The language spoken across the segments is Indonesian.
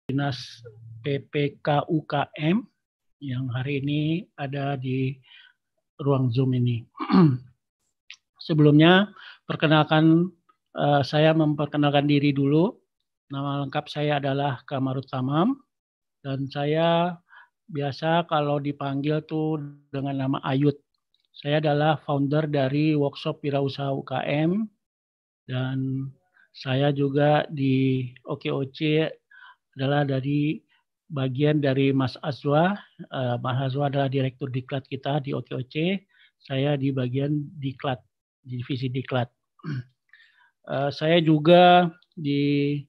Dinas PPK UKM yang hari ini ada di ruang Zoom ini. Sebelumnya, saya memperkenalkan diri dulu. Nama lengkap saya adalah Kamarut Tamam, dan saya biasa kalau dipanggil tuh dengan nama Ayut. Saya adalah founder dari Workshop Wirausaha UKM, dan saya juga di OKOC adalah dari bagian dari Mas Azwa. Mas Azwa adalah direktur diklat kita di OKOC. Saya di bagian diklat, di divisi diklat. Saya juga di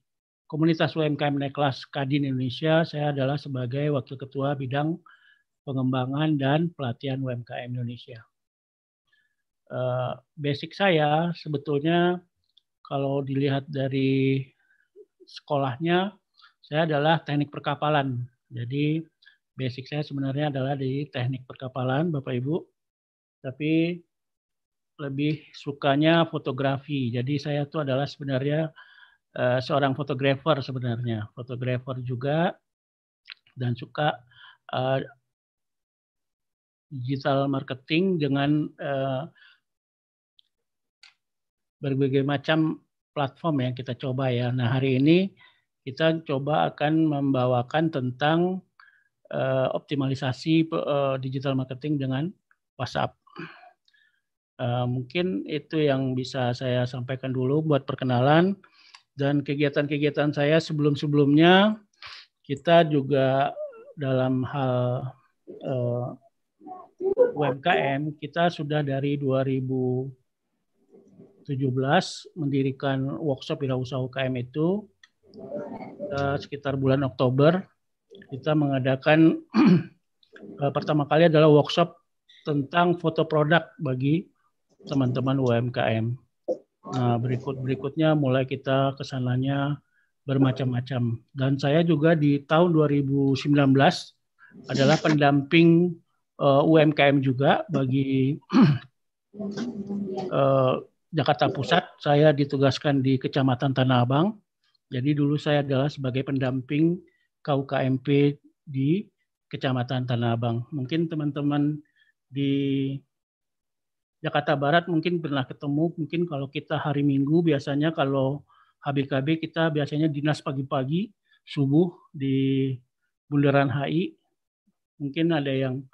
komunitas UMKM naik kelas Kadin Indonesia. Saya adalah sebagai wakil ketua bidang pengembangan dan pelatihan UMKM Indonesia. Basic saya sebetulnya kalau dilihat dari sekolahnya, saya adalah teknik perkapalan. Jadi basic saya sebenarnya adalah di teknik perkapalan, Bapak Ibu. Tapi lebih sukanya fotografi. Jadi saya itu adalah sebenarnya seorang fotografer sebenarnya. Fotografer juga dan suka digital marketing dengan berbagai macam platform yang kita coba ya. Nah, hari ini kita coba akan membawakan tentang optimalisasi digital marketing dengan WhatsApp. Mungkin itu yang bisa saya sampaikan dulu buat perkenalan, dan kegiatan-kegiatan saya sebelum-sebelumnya kita juga dalam hal UMKM kita sudah dari 2017 mendirikan workshop wirausaha UKM itu sekitar bulan Oktober. Kita mengadakan pertama kali adalah workshop tentang foto produk bagi teman-teman UMKM. Nah, berikutnya mulai kita kesananya bermacam-macam. Dan saya juga di tahun 2019 adalah pendamping UMKM juga bagi Jakarta Pusat. Saya ditugaskan di Kecamatan Tanah Abang. Jadi dulu saya adalah sebagai pendamping KUKMP di Kecamatan Tanah Abang. Mungkin teman-teman di Jakarta Barat mungkin pernah ketemu, mungkin kalau kita hari Minggu biasanya kalau HBKB kita biasanya dinas pagi-pagi, subuh di Bundaran HI. Mungkin ada yang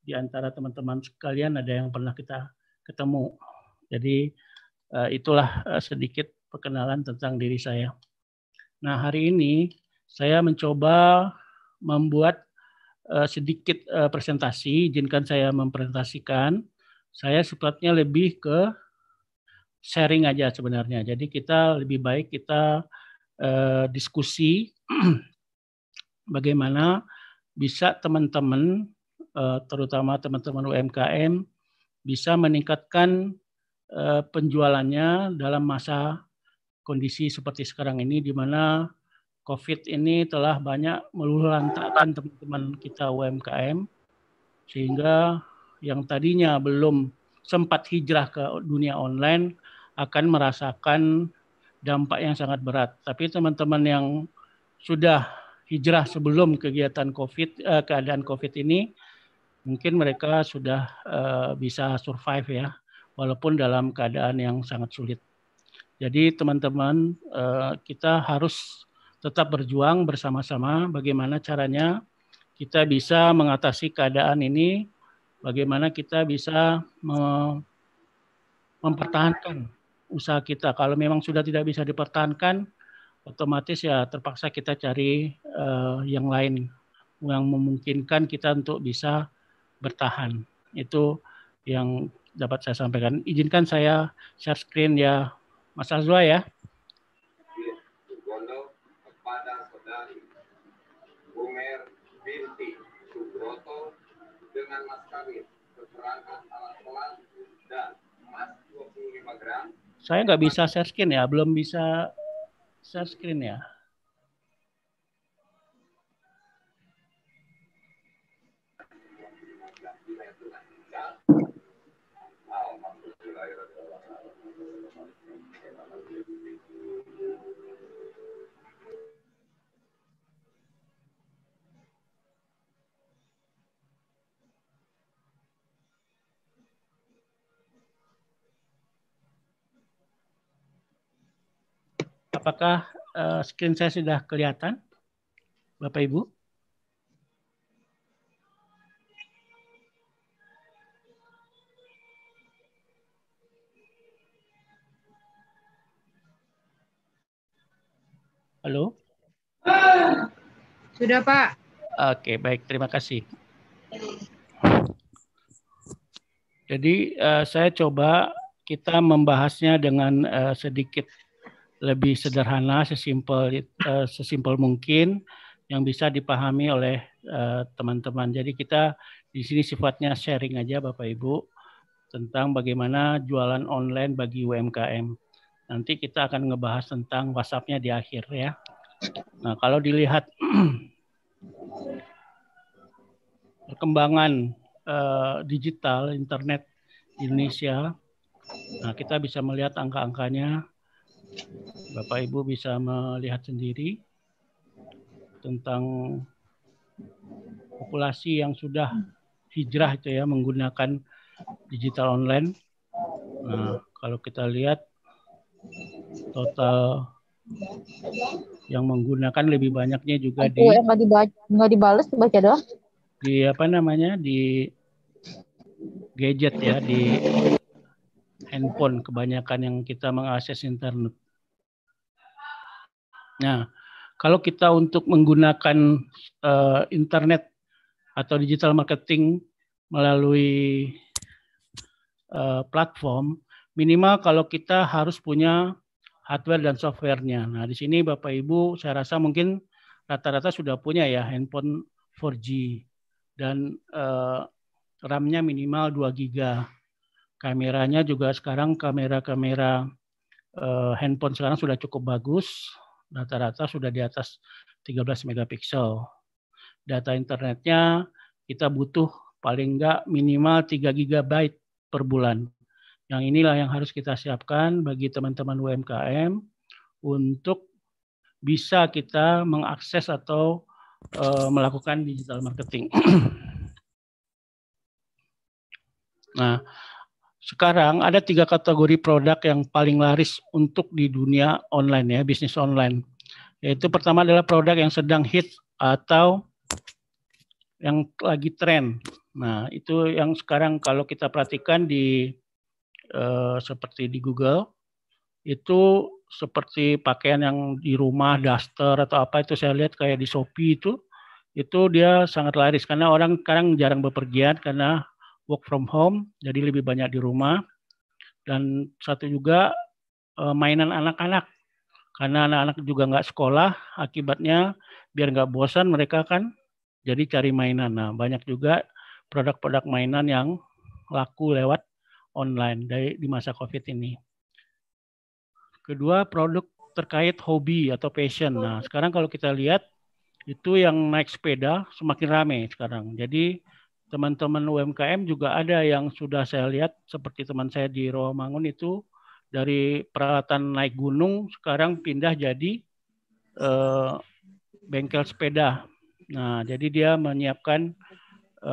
di antara teman-teman sekalian ada yang pernah kita ketemu. Jadi itulah sedikit perkenalan tentang diri saya. Nah, hari ini saya mencoba membuat sedikit presentasi. Izinkan saya mempresentasikan. Saya sifatnya lebih ke sharing aja sebenarnya. Jadi kita lebih baik kita diskusi bagaimana bisa teman-teman, terutama teman-teman UMKM, bisa meningkatkan penjualannya dalam masa kondisi seperti sekarang ini, di mana COVID ini telah banyak meluluhlantakkan teman-teman kita UMKM, sehingga yang tadinya belum sempat hijrah ke dunia online akan merasakan dampak yang sangat berat. Tapi teman-teman yang sudah hijrah sebelum kegiatan keadaan COVID ini, mungkin mereka sudah bisa survive ya, walaupun dalam keadaan yang sangat sulit. Jadi teman-teman, kita harus tetap berjuang bersama-sama bagaimana caranya kita bisa mengatasi keadaan ini, bagaimana kita bisa mempertahankan usaha kita. Kalau memang sudah tidak bisa dipertahankan, otomatis ya terpaksa kita cari yang lain yang memungkinkan kita untuk bisa bertahan. Itu yang dapat saya sampaikan. Izinkan saya share screen ya, Mas Azwa ya. Kepada saudari Umer binti Subroto dengan mas kawin keterangan alat kelas dan emas 25 gram. Saya nggak bisa share screen ya, belum bisa share screen ya. apakah screen saya sudah kelihatan, Bapak Ibu? Halo? Sudah, Pak. Oke, baik. Terima kasih. Jadi saya coba kita membahasnya dengan sedikit lebih sederhana, sesimpel mungkin yang bisa dipahami oleh teman-teman. Jadi kita di sini sifatnya sharing aja Bapak Ibu tentang bagaimana jualan online bagi UMKM. Nanti kita akan ngebahas tentang WhatsApp-nya di akhir ya. Nah, kalau dilihat perkembangan digital internet di Indonesia, nah kita bisa melihat angka-angkanya. Bapak Ibu bisa melihat sendiri tentang populasi yang sudah hijrah itu ya menggunakan digital online. Nah, kalau kita lihat total yang menggunakan lebih banyaknya juga di nggak dibales dibaca doang. Di apa namanya di gadget ya, di handphone kebanyakan yang kita mengakses internet. Nah, kalau kita untuk menggunakan internet atau digital marketing melalui platform, minimal kalau kita harus punya hardware dan softwarenya. Nah, di sini Bapak Ibu saya rasa mungkin rata-rata sudah punya ya handphone 4G dan RAM-nya minimal 2 GB. Kameranya juga sekarang kamera-kamera handphone sekarang sudah cukup bagus. Rata-rata sudah di atas 13 megapiksel. Data internetnya kita butuh paling enggak minimal 3 GB per bulan. Yang inilah yang harus kita siapkan bagi teman-teman UMKM untuk bisa kita mengakses atau melakukan digital marketing. Nah, sekarang ada 3 kategori produk yang paling laris untuk di dunia online ya, bisnis online. Yaitu pertama adalah produk yang sedang hit atau yang lagi tren. Nah, itu yang sekarang kalau kita perhatikan di seperti di Google, itu seperti pakaian yang di rumah, daster atau apa itu saya lihat kayak di Shopee itu dia sangat laris karena orang sekarang jarang bepergian karena work from home, jadi lebih banyak di rumah. Dan satu juga mainan anak-anak, karena anak-anak juga nggak sekolah, akibatnya biar nggak bosan mereka kan jadi cari mainan. Nah, banyak juga produk-produk mainan yang laku lewat online di masa COVID ini. Kedua, produk terkait hobi atau passion. Nah, sekarang kalau kita lihat itu yang naik sepeda semakin ramai sekarang. Jadi teman-teman UMKM juga ada yang sudah saya lihat seperti teman saya di Rawamangun itu dari peralatan naik gunung sekarang pindah jadi bengkel sepeda. Nah, jadi dia menyiapkan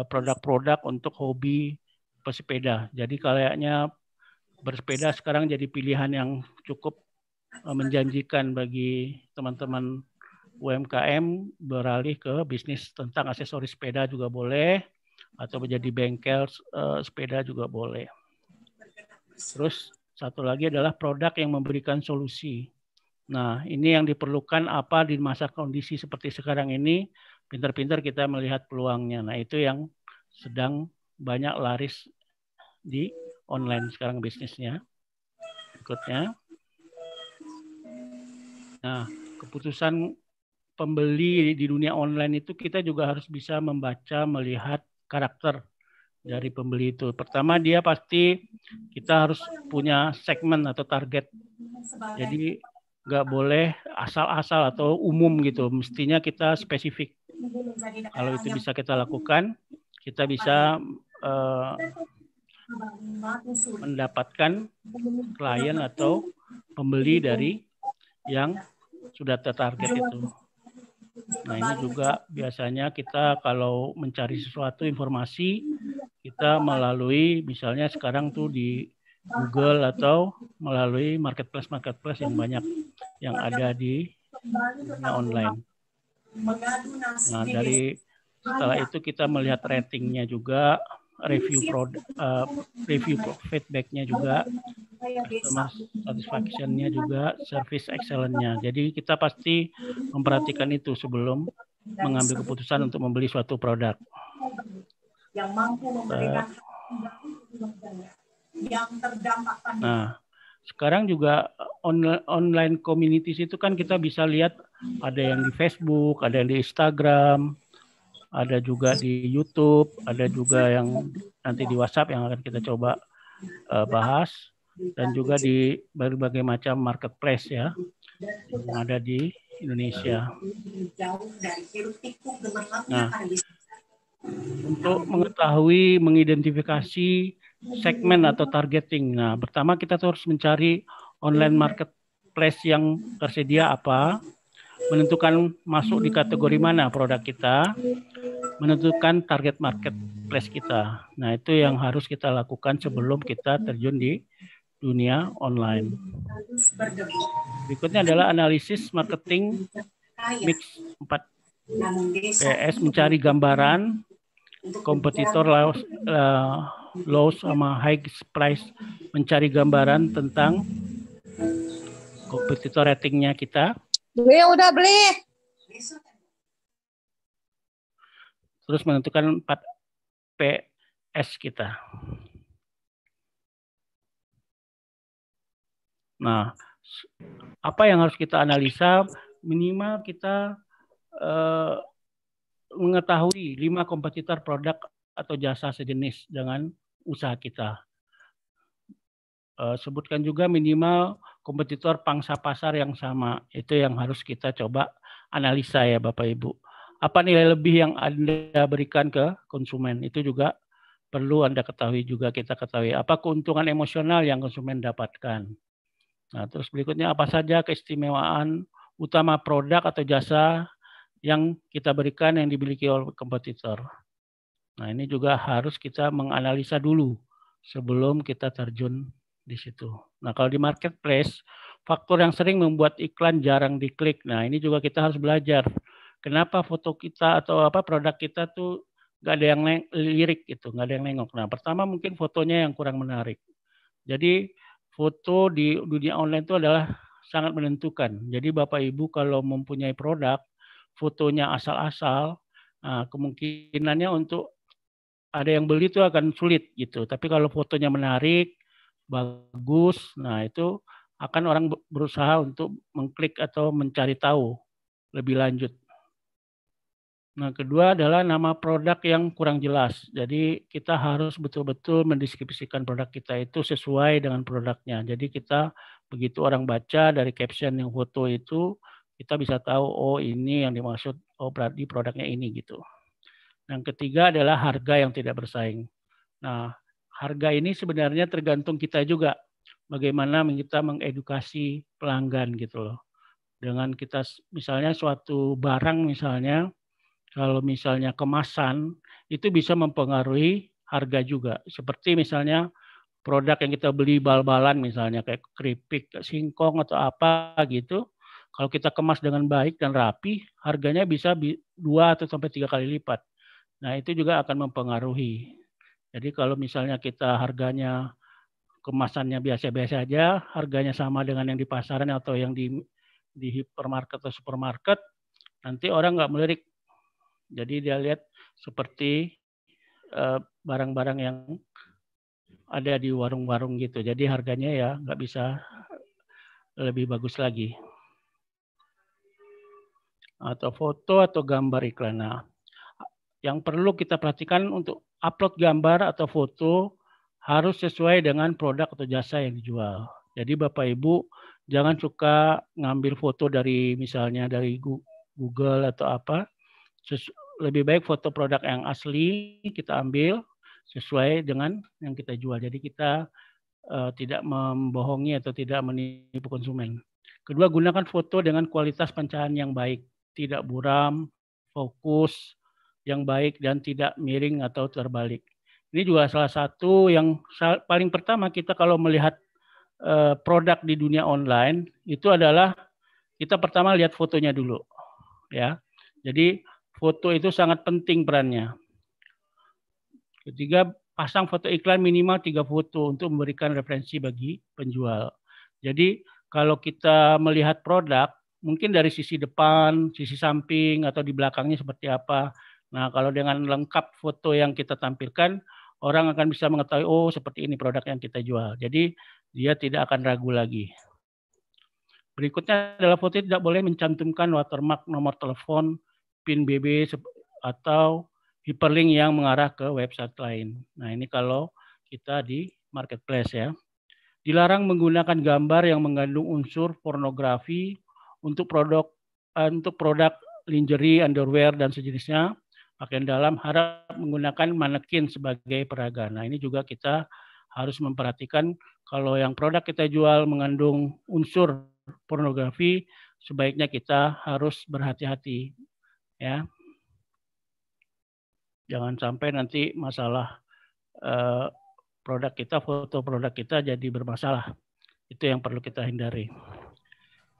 produk-produk untuk hobi pesepeda. Jadi kayaknya bersepeda sekarang jadi pilihan yang cukup menjanjikan bagi teman-teman UMKM beralih ke bisnis tentang aksesoris sepeda juga boleh, atau menjadi bengkel sepeda juga boleh. Terus satu lagi adalah produk yang memberikan solusi. Nah, ini yang diperlukan apa di masa kondisi seperti sekarang ini, pintar-pintar kita melihat peluangnya. Nah, itu yang sedang banyak laris di online sekarang bisnisnya. Berikutnya. Nah, keputusan pembeli di dunia online itu kita juga harus bisa membaca, melihat karakter dari pembeli itu. Pertama dia pasti kita harus punya segmen atau target. Jadi nggak boleh asal-asal atau umum gitu. Mestinya kita spesifik. Kalau itu bisa kita lakukan, kita bisa mendapatkan klien atau pembeli dari yang sudah tertarget itu. Nah, ini juga biasanya kita kalau mencari sesuatu informasi, kita melalui misalnya sekarang tuh di Google atau melalui marketplace yang banyak yang ada di dunia online. Nah, setelah itu kita melihat ratingnya juga, review feedbacknya juga, customer satisfaction-nya juga, service excellence-nya. Jadi kita pasti memperhatikan itu sebelum mengambil keputusan untuk membeli suatu produk. Nah, sekarang juga online communities itu kan kita bisa lihat ada yang di Facebook, ada yang di Instagram, ada juga di YouTube, ada juga yang nanti di WhatsApp yang akan kita coba bahas, dan juga di berbagai macam marketplace ya yang ada di Indonesia. Nah, untuk mengetahui, mengidentifikasi segmen atau targeting. Nah, pertama kita harus mencari online marketplace yang tersedia apa, menentukan masuk di kategori mana produk kita, menentukan target marketplace kita. Nah, itu yang harus kita lakukan sebelum kita terjun di dunia online. Berikutnya adalah analisis marketing mix 4PS, mencari gambaran kompetitor low sama high price, mencari gambaran tentang kompetitor ratingnya kita. Udah beli. Terus menentukan 4 PS kita. Nah, apa yang harus kita analisa? Minimal kita mengetahui 5 kompetitor produk atau jasa sejenis dengan usaha kita. Sebutkan juga minimal kompetitor pangsa pasar yang sama. Itu yang harus kita coba analisa ya Bapak Ibu. Apa nilai lebih yang Anda berikan ke konsumen? Itu juga perlu Anda ketahui juga, kita ketahui. Apa keuntungan emosional yang konsumen dapatkan? Nah, terus berikutnya apa saja keistimewaan utama produk atau jasa yang kita berikan yang dimiliki oleh kompetitor. Nah, ini juga harus kita menganalisa dulu sebelum kita terjun di situ. Nah, kalau di marketplace, faktor yang sering membuat iklan jarang diklik. Nah, ini juga kita harus belajar. Kenapa foto kita atau produk kita tuh nggak ada yang lirik gitu, nggak ada yang nengok. Nah, pertama mungkin fotonya yang kurang menarik. Jadi foto di dunia online itu adalah sangat menentukan. Jadi Bapak Ibu kalau mempunyai produk, fotonya asal-asal, nah, kemungkinannya untuk ada yang beli itu akan sulit gitu. Tapi kalau fotonya menarik, bagus, nah itu akan orang berusaha untuk mengklik atau mencari tahu lebih lanjut. Nah, kedua adalah nama produk yang kurang jelas. Jadi kita harus betul-betul mendeskripsikan produk kita itu sesuai dengan produknya. Jadi kita begitu orang baca dari caption yang foto itu, kita bisa tahu, oh ini yang dimaksud, oh berarti produknya ini gitu. Yang ketiga adalah harga yang tidak bersaing. Nah, harga ini sebenarnya tergantung kita juga. Bagaimana kita mengedukasi pelanggan gitu loh. Dengan kita misalnya suatu barang misalnya, kalau misalnya kemasan, itu bisa mempengaruhi harga juga. Seperti misalnya produk yang kita beli bal-balan misalnya kayak keripik, singkong atau apa gitu. Kalau kita kemas dengan baik dan rapi, harganya bisa 2 atau sampai 3 kali lipat. Nah, itu juga akan mempengaruhi. Jadi kalau misalnya kita harganya kemasannya biasa-biasa aja, harganya sama dengan yang di pasaran atau yang di hipermarket atau supermarket, nanti orang nggak melirik. Jadi dia lihat seperti barang-barang yang ada di warung-warung gitu. Jadi harganya ya nggak bisa lebih bagus lagi. Atau foto atau gambar iklan. Nah, yang perlu kita perhatikan untuk upload gambar atau foto harus sesuai dengan produk atau jasa yang dijual. Jadi Bapak Ibu jangan suka ngambil foto dari misalnya dari Google atau apa. Lebih baik foto produk yang asli kita ambil sesuai dengan yang kita jual. Jadi kita tidak membohongi atau tidak menipu konsumen. Kedua, gunakan foto dengan kualitas pencahayaan yang baik, tidak buram, fokus yang baik dan tidak miring atau terbalik. Ini juga salah satu yang paling pertama kita kalau melihat produk di dunia online itu adalah kita pertama lihat fotonya dulu, ya. Jadi foto itu sangat penting perannya. Ketiga, pasang foto iklan minimal 3 foto untuk memberikan referensi bagi penjual. Jadi kalau kita melihat produk, mungkin dari sisi depan, sisi samping, atau di belakangnya seperti apa. Nah, kalau dengan lengkap foto yang kita tampilkan, orang akan bisa mengetahui, oh seperti ini produk yang kita jual. Jadi dia tidak akan ragu lagi. Berikutnya adalah foto tidak boleh mencantumkan watermark nomor telepon, PIN BB, atau hyperlink yang mengarah ke website lain. Nah, ini kalau kita di marketplace ya. Dilarang menggunakan gambar yang mengandung unsur pornografi untuk produk lingerie, underwear dan sejenisnya. Pakaian dalam harap menggunakan manekin sebagai peraga. Nah, ini juga kita harus memperhatikan kalau yang produk kita jual mengandung unsur pornografi, sebaiknya kita harus berhati-hati ya. Jangan sampai nanti masalah produk kita, foto produk kita jadi bermasalah. Itu yang perlu kita hindari.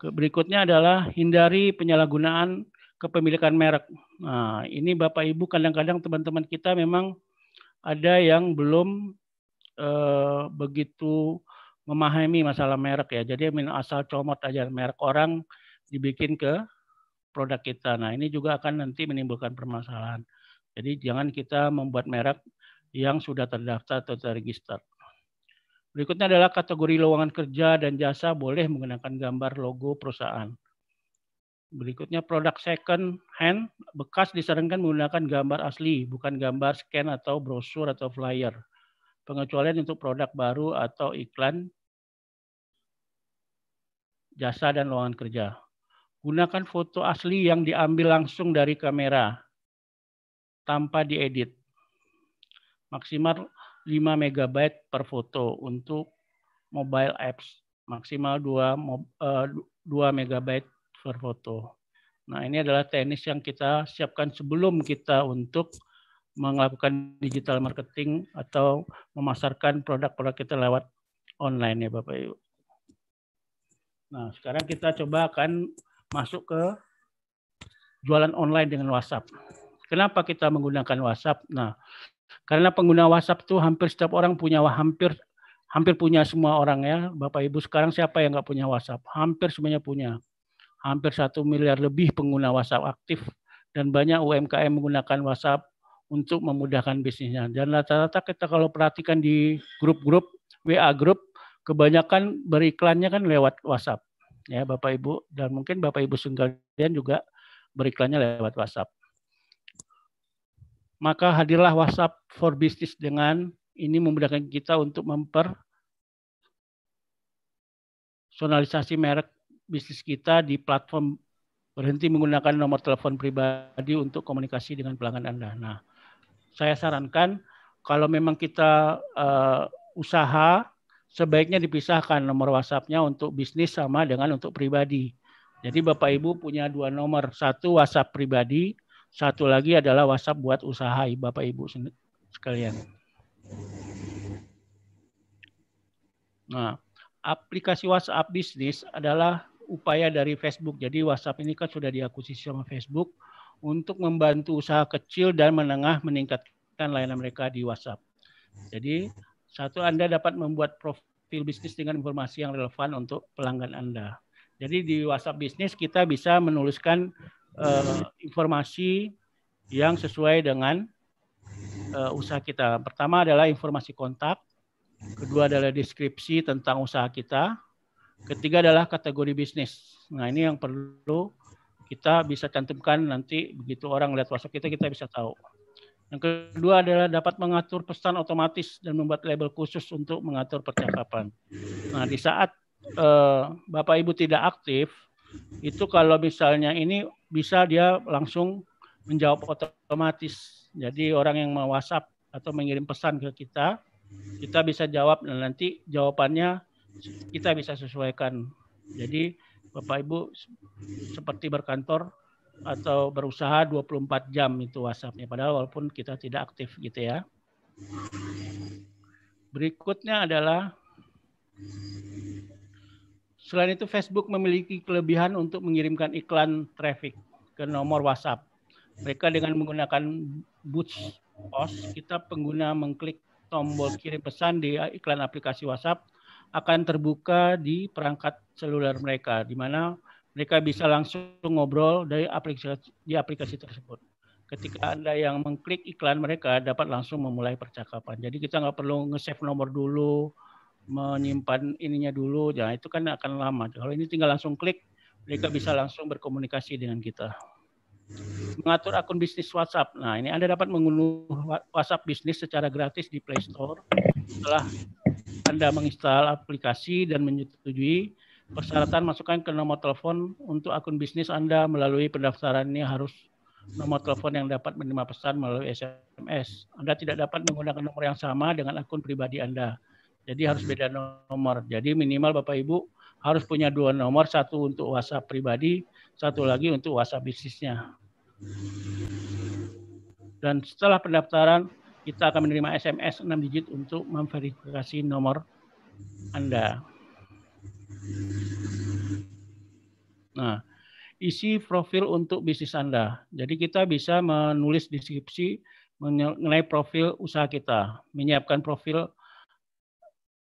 Berikutnya adalah hindari penyalahgunaan kepemilikan merek. Nah, ini Bapak Ibu kadang-kadang teman-teman kita memang ada yang belum begitu memahami masalah merek ya. Jadi asal comot aja merek orang dibikin ke produk kita. Nah, ini juga akan nanti menimbulkan permasalahan. Jadi jangan kita membuat merek yang sudah terdaftar atau terregister. Berikutnya adalah kategori lowongan kerja dan jasa boleh menggunakan gambar logo perusahaan. Berikutnya produk second hand bekas disarankan menggunakan gambar asli, bukan gambar scan atau brosur atau flyer. Pengecualian untuk produk baru atau iklan jasa dan lowongan kerja. Gunakan foto asli yang diambil langsung dari kamera tanpa diedit. Maksimal 5 MB per foto untuk mobile apps. Maksimal 2 MB per foto. Nah, ini adalah teknis yang kita siapkan sebelum kita untuk melakukan digital marketing atau memasarkan produk-produk kita lewat online ya Bapak Ibu. Nah, sekarang kita coba akan masuk ke jualan online dengan WhatsApp. Kenapa kita menggunakan WhatsApp? Nah, karena pengguna WhatsApp itu hampir setiap orang punya, hampir punya semua orang ya. Bapak Ibu sekarang siapa yang nggak punya WhatsApp? Hampir semuanya punya. Hampir 1 miliar lebih pengguna WhatsApp aktif dan banyak UMKM menggunakan WhatsApp untuk memudahkan bisnisnya. Dan rata-rata kita kalau perhatikan di grup-grup, WA grup, kebanyakan beriklannya kan lewat WhatsApp. Ya Bapak Ibu, dan mungkin Bapak Ibu sekalian juga beriklannya lewat WhatsApp. Maka hadirlah WhatsApp for Business dengan ini memudahkan kita untuk mempersonalisasi merek bisnis kita di platform. Berhenti menggunakan nomor telepon pribadi untuk komunikasi dengan pelanggan Anda. Nah, saya sarankan kalau memang kita usaha, sebaiknya dipisahkan nomor WhatsApp-nya untuk bisnis sama dengan untuk pribadi. Jadi Bapak Ibu punya 2 nomor, satu WhatsApp pribadi, satu lagi adalah WhatsApp buat usaha Bapak Ibu sekalian. Nah, aplikasi WhatsApp bisnis adalah upaya dari Facebook. Jadi WhatsApp ini kan sudah diakuisisi sama Facebook untuk membantu usaha kecil dan menengah meningkatkan layanan mereka di WhatsApp. Jadi satu, Anda dapat membuat profil bisnis dengan informasi yang relevan untuk pelanggan Anda. Jadi di WhatsApp bisnis kita bisa menuliskan informasi yang sesuai dengan usaha kita. Pertama adalah informasi kontak, kedua adalah deskripsi tentang usaha kita, ketiga adalah kategori bisnis. Nah, ini yang perlu kita bisa cantumkan nanti begitu orang lihat WhatsApp kita bisa tahu. Yang kedua adalah dapat mengatur pesan otomatis dan membuat label khusus untuk mengatur percakapan. Nah, di saat Bapak Ibu tidak aktif, itu kalau misalnya ini bisa dia langsung menjawab otomatis. Jadi orang yang mau WhatsApp atau mengirim pesan ke kita bisa jawab dan nanti jawabannya kita bisa sesuaikan. Jadi Bapak Ibu seperti berkantor atau berusaha 24 jam itu WhatsApp-nya, padahal walaupun kita tidak aktif gitu ya. Berikutnya adalah, selain itu Facebook memiliki kelebihan untuk mengirimkan iklan traffic ke nomor WhatsApp. Mereka dengan menggunakan Boost Post, kita pengguna mengklik tombol kirim pesan di iklan aplikasi WhatsApp akan terbuka di perangkat seluler mereka, di mana mereka bisa langsung ngobrol dari aplikasi tersebut. Ketika Anda yang mengklik iklan, mereka dapat langsung memulai percakapan. Jadi kita nggak perlu nge-save nomor dulu, menyimpan ininya dulu, ya itu kan akan lama. Kalau ini tinggal langsung klik, mereka bisa langsung berkomunikasi dengan kita. Mengatur akun bisnis WhatsApp. Nah, ini Anda dapat mengunduh WhatsApp bisnis secara gratis di Play Store. Setelah Anda menginstal aplikasi dan menyetujui persyaratan, masukkan ke nomor telepon untuk akun bisnis Anda melalui pendaftaran. Ini harus nomor telepon yang dapat menerima pesan melalui SMS. Anda tidak dapat menggunakan nomor yang sama dengan akun pribadi Anda. Jadi harus beda nomor. Jadi minimal Bapak Ibu harus punya 2 nomor, satu untuk WhatsApp pribadi, satu lagi untuk WhatsApp bisnisnya. Dan setelah pendaftaran, kita akan menerima SMS 6 digit untuk memverifikasi nomor Anda. Nah, isi profil untuk bisnis Anda. Jadi kita bisa menulis deskripsi mengenai profil usaha kita. Menyiapkan profil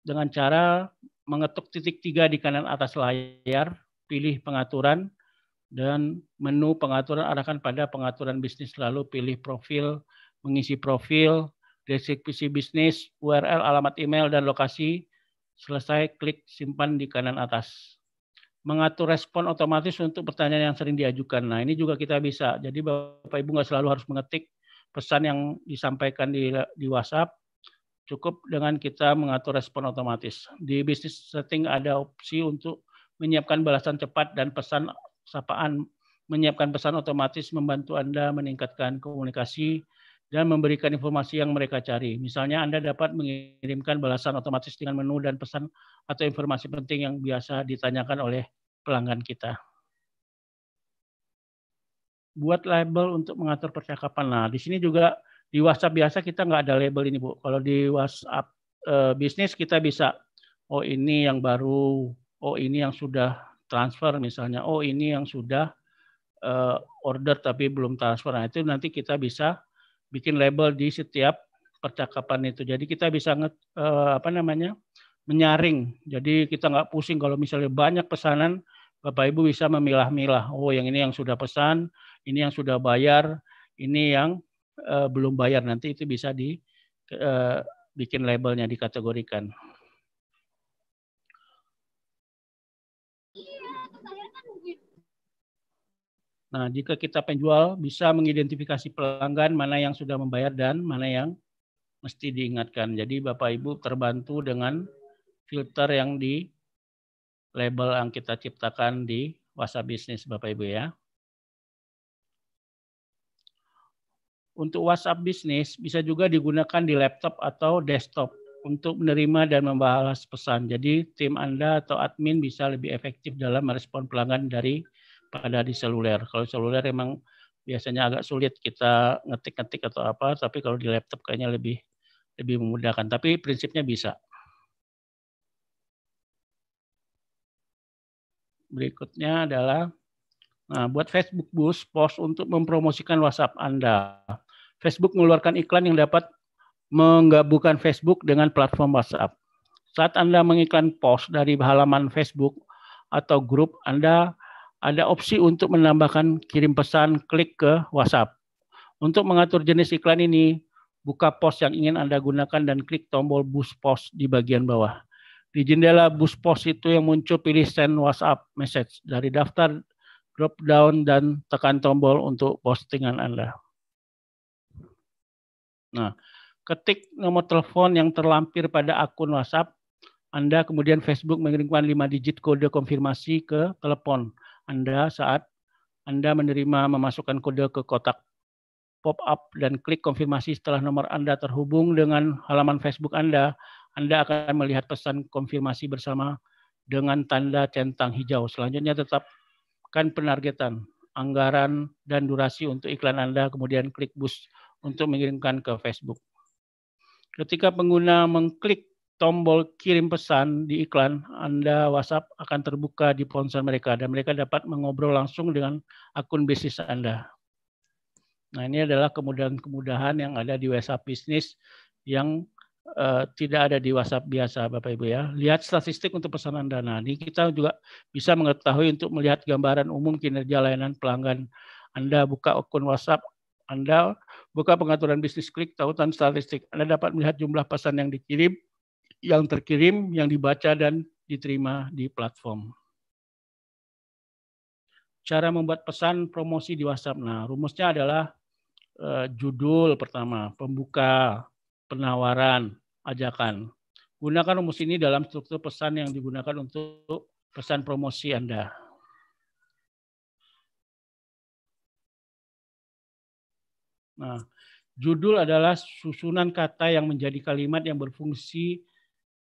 dengan cara mengetuk titik 3 di kanan atas layar, pilih pengaturan, dan menu pengaturan arahkan pada pengaturan bisnis, lalu pilih profil, mengisi profil, deskripsi bisnis, URL, alamat email, dan lokasi. Selesai, klik simpan di kanan atas. Mengatur respon otomatis untuk pertanyaan yang sering diajukan. Nah, ini juga kita bisa. Jadi Bapak Ibu nggak selalu harus mengetik pesan yang disampaikan di WhatsApp. Cukup dengan kita mengatur respon otomatis. Di bisnis setting ada opsi untuk menyiapkan balasan cepat dan pesan sapaan. Menyiapkan pesan otomatis membantu Anda meningkatkan komunikasi dan memberikan informasi yang mereka cari. Misalnya Anda dapat mengirimkan balasan otomatis dengan menu dan pesan atau informasi penting yang biasa ditanyakan oleh pelanggan kita. Buat label untuk mengatur percakapan. Nah, di sini juga di WhatsApp biasa kita nggak ada label ini, Bu. Kalau di WhatsApp bisnis kita bisa, oh ini yang baru, oh ini yang sudah transfer misalnya, oh ini yang sudah order tapi belum transfer. Nah, itu nanti kita bisa bikin label di setiap percakapan itu. Jadi kita bisa menyaring. Jadi kita nggak pusing kalau misalnya banyak pesanan, Bapak Ibu bisa memilah-milah. Oh, yang ini yang sudah pesan, ini yang sudah bayar, ini yang belum bayar. Nanti itu bisa bikin labelnya, dikategorikan. Nah, jika kita penjual bisa mengidentifikasi pelanggan mana yang sudah membayar dan mana yang mesti diingatkan. Jadi Bapak Ibu terbantu dengan filter yang di label yang kita ciptakan di WhatsApp bisnis, Bapak Ibu ya. Untuk WhatsApp bisnis bisa juga digunakan di laptop atau desktop untuk menerima dan membalas pesan. Jadi tim Anda atau admin bisa lebih efektif dalam merespon pelanggan daripada di seluler. Kalau seluler memang biasanya agak sulit kita ngetik-ngetik atau apa, tapi kalau di laptop kayaknya lebih memudahkan. Tapi prinsipnya bisa. Berikutnya adalah buat Facebook Boost, post untuk mempromosikan WhatsApp Anda. Facebook mengeluarkan iklan yang dapat menggabungkan Facebook dengan platform WhatsApp. Saat Anda mengiklan post dari halaman Facebook atau grup, Anda ada opsi untuk menambahkan kirim pesan, klik ke WhatsApp. Untuk mengatur jenis iklan ini, buka post yang ingin Anda gunakan dan klik tombol Boost Post di bagian bawah. Di jendela Boost Post itu yang muncul, pilih Send WhatsApp Message dari daftar drop down dan tekan tombol untuk postingan Anda. Nah, ketik nomor telepon yang terlampir pada akun WhatsApp Anda, kemudian Facebook mengirimkan 5 digit kode konfirmasi ke telepon Anda saat Anda menerima memasukkan kode ke kotak pop-up dan klik konfirmasi setelah nomor Anda terhubung dengan halaman Facebook Anda akan melihat pesan konfirmasi bersama dengan tanda centang hijau. Selanjutnya tetapkan penargetan, anggaran, dan durasi untuk iklan Anda, kemudian klik boost untuk mengirimkan ke Facebook. Ketika pengguna mengklik tombol kirim pesan di iklan, Anda WhatsApp akan terbuka di ponsel mereka dan mereka dapat mengobrol langsung dengan akun bisnis Anda. Nah, ini adalah kemudahan-kemudahan yang ada di WhatsApp bisnis yang tidak ada di WhatsApp biasa, Bapak Ibu ya. Lihat statistik untuk pesanan dana. Ini kita juga bisa mengetahui untuk melihat gambaran umum kinerja layanan pelanggan. Anda buka akun WhatsApp, Anda buka pengaturan bisnis, klik tautan statistik. Anda dapat melihat jumlah pesan yang dikirim, yang terkirim, yang dibaca dan diterima di platform. Cara membuat pesan promosi di WhatsApp. Nah, rumusnya adalah judul pertama, pembuka, penawaran, ajakan. Gunakan rumus ini dalam struktur pesan yang digunakan untuk pesan promosi Anda. Nah, judul adalah susunan kata yang menjadi kalimat yang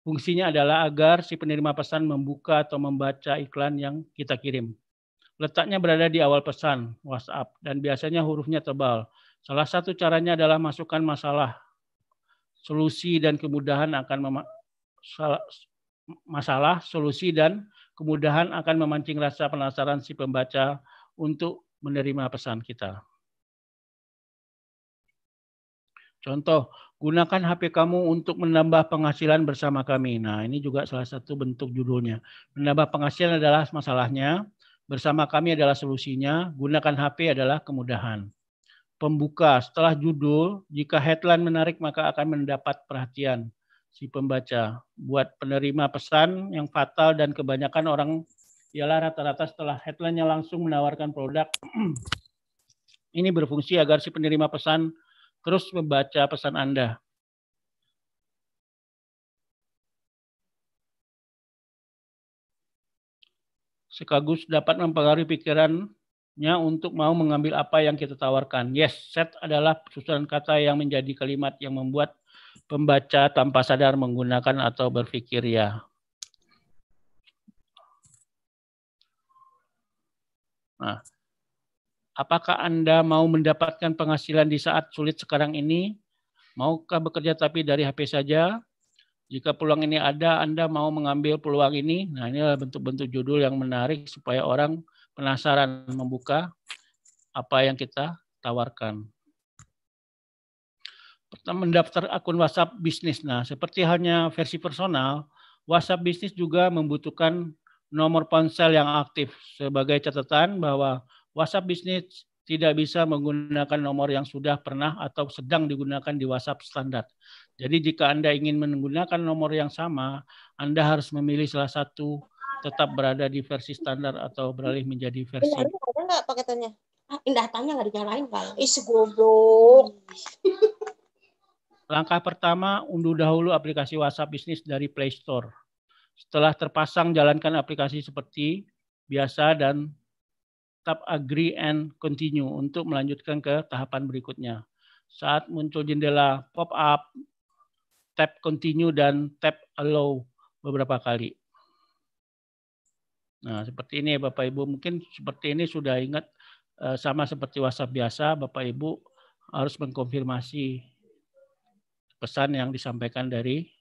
fungsinya adalah agar si penerima pesan membuka atau membaca iklan yang kita kirim. Letaknya berada di awal pesan WhatsApp dan biasanya hurufnya tebal. Salah satu caranya adalah masukkan masalah, solusi dan kemudahan akan solusi dan kemudahan akan memancing rasa penasaran si pembaca untuk menerima pesan kita. Contoh, gunakan HP kamu untuk menambah penghasilan bersama kami. Nah, ini juga salah satu bentuk judulnya. Menambah penghasilan adalah masalahnya, bersama kami adalah solusinya, gunakan HP adalah kemudahan. Pembuka, setelah judul, jika headline menarik maka akan mendapat perhatian si pembaca. Buat penerima pesan yang fatal dan kebanyakan orang ialah rata-rata setelah headline-nya langsung menawarkan produk. Ini berfungsi agar si penerima pesan terus membaca pesan Anda. Sekaligus dapat mempengaruhi pikirannya untuk mau mengambil apa yang kita tawarkan. Yes, set adalah susunan kata yang menjadi kalimat yang membuat pembaca tanpa sadar menggunakan atau berpikir ya. Nah, apakah Anda mau mendapatkan penghasilan di saat sulit sekarang ini? Maukah bekerja tapi dari HP saja? Jika peluang ini ada, Anda mau mengambil peluang ini? Nah, ini adalah bentuk-bentuk judul yang menarik supaya orang penasaran membuka apa yang kita tawarkan. Pertama, mendaftar akun WhatsApp bisnis. Nah, seperti halnya versi personal, WhatsApp bisnis juga membutuhkan nomor ponsel yang aktif. Sebagai catatan bahwa WhatsApp bisnis tidak bisa menggunakan nomor yang sudah pernah atau sedang digunakan di WhatsApp standar. Jadi jika Anda ingin menggunakan nomor yang sama, Anda harus memilih salah satu tetap berada di versi standar atau beralih menjadi versi. Indah ada nggak paketannya? Indah tanya nggak dinyalain kali. Ih, goblok. Langkah pertama, unduh dahulu aplikasi WhatsApp bisnis dari Play Store. Setelah terpasang, jalankan aplikasi seperti biasa dan tap agree and continue untuk melanjutkan ke tahapan berikutnya. Saat muncul jendela pop-up, tap continue dan tap allow beberapa kali. Nah, seperti ini ya Bapak Ibu. Mungkin seperti ini sudah ingat, sama seperti WhatsApp biasa, Bapak Ibu harus mengkonfirmasi pesan yang disampaikan dari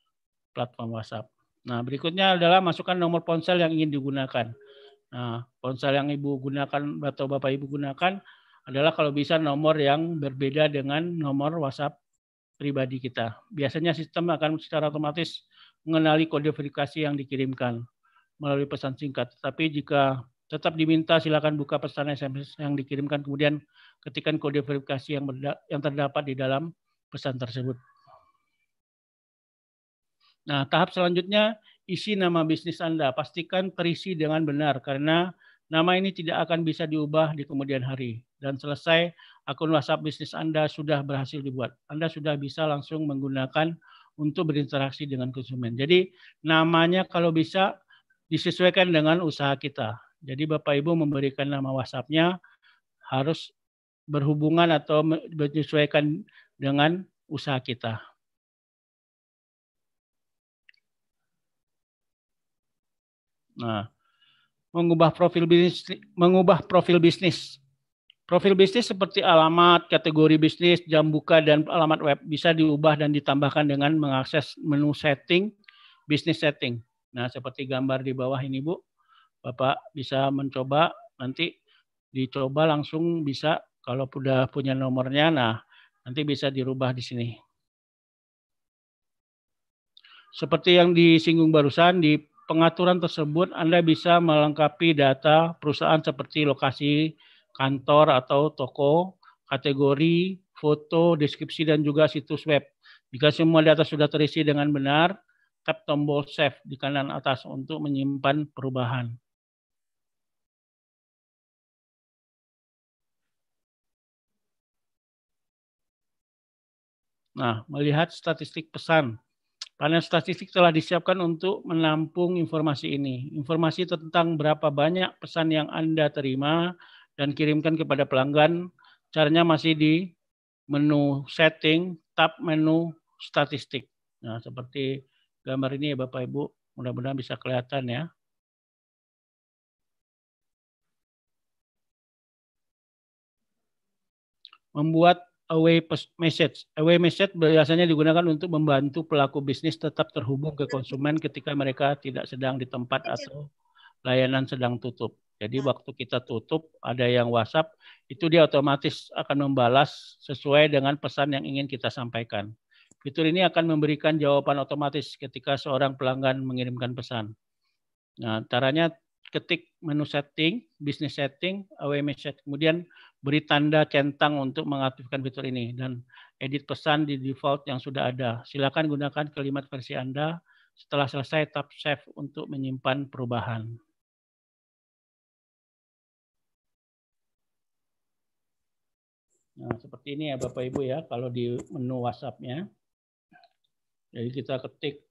platform WhatsApp. Nah, berikutnya adalah masukkan nomor ponsel yang ingin digunakan. Nah, ponsel yang Ibu gunakan atau Bapak Ibu gunakan adalah kalau bisa nomor yang berbeda dengan nomor WhatsApp pribadi kita. Biasanya sistem akan secara otomatis mengenali kode verifikasi yang dikirimkan melalui pesan singkat. Tapi jika tetap diminta, silakan buka pesan SMS yang dikirimkan, kemudian ketikkan kode verifikasi yang terdapat di dalam pesan tersebut. Nah, tahap selanjutnya, isi nama bisnis Anda. Pastikan terisi dengan benar, karena nama ini tidak akan bisa diubah di kemudian hari. Dan selesai, akun WhatsApp bisnis Anda sudah berhasil dibuat. Anda sudah bisa langsung menggunakan untuk berinteraksi dengan konsumen. Jadi, namanya kalau bisa disesuaikan dengan usaha kita. Jadi, Bapak Ibu memberikan nama WhatsApp-nya harus berhubungan atau menyesuaikan dengan usaha kita. Nah, mengubah profil bisnis. Profil bisnis seperti alamat, kategori bisnis, jam buka, dan alamat web bisa diubah dan ditambahkan dengan mengakses menu setting, bisnis setting. Nah, seperti gambar di bawah ini, Bu. Bapak bisa mencoba, nanti dicoba langsung bisa, kalau sudah punya nomornya, nah nanti bisa dirubah di sini. Seperti yang disinggung barusan, di pengaturan tersebut Anda bisa melengkapi data perusahaan seperti lokasi, kantor atau toko, kategori, foto, deskripsi, dan juga situs web. Jika semua data sudah terisi dengan benar, tap tombol Save di kanan atas untuk menyimpan perubahan. Nah, melihat statistik pesan. Panel statistik telah disiapkan untuk menampung informasi ini. Informasi tentang berapa banyak pesan yang Anda terima dan kirimkan kepada pelanggan. Caranya masih di menu setting, tab menu statistik. Nah, seperti gambar ini ya Bapak Ibu, mudah-mudahan bisa kelihatan ya. Membuat away message. Away message biasanya digunakan untuk membantu pelaku bisnis tetap terhubung ke konsumen ketika mereka tidak sedang di tempat atau layanan sedang tutup. Jadi waktu kita tutup, ada yang WhatsApp, itu dia otomatis akan membalas sesuai dengan pesan yang ingin kita sampaikan. Fitur ini akan memberikan jawaban otomatis ketika seorang pelanggan mengirimkan pesan. Nah, caranya ketik menu setting, business setting, away message, kemudian beri tanda centang untuk mengaktifkan fitur ini dan edit pesan di default yang sudah ada. Silakan gunakan kalimat versi Anda. Setelah selesai, tap save untuk menyimpan perubahan. Nah, seperti ini ya Bapak Ibu ya, kalau di menu WhatsApp-nya. Jadi kita ketik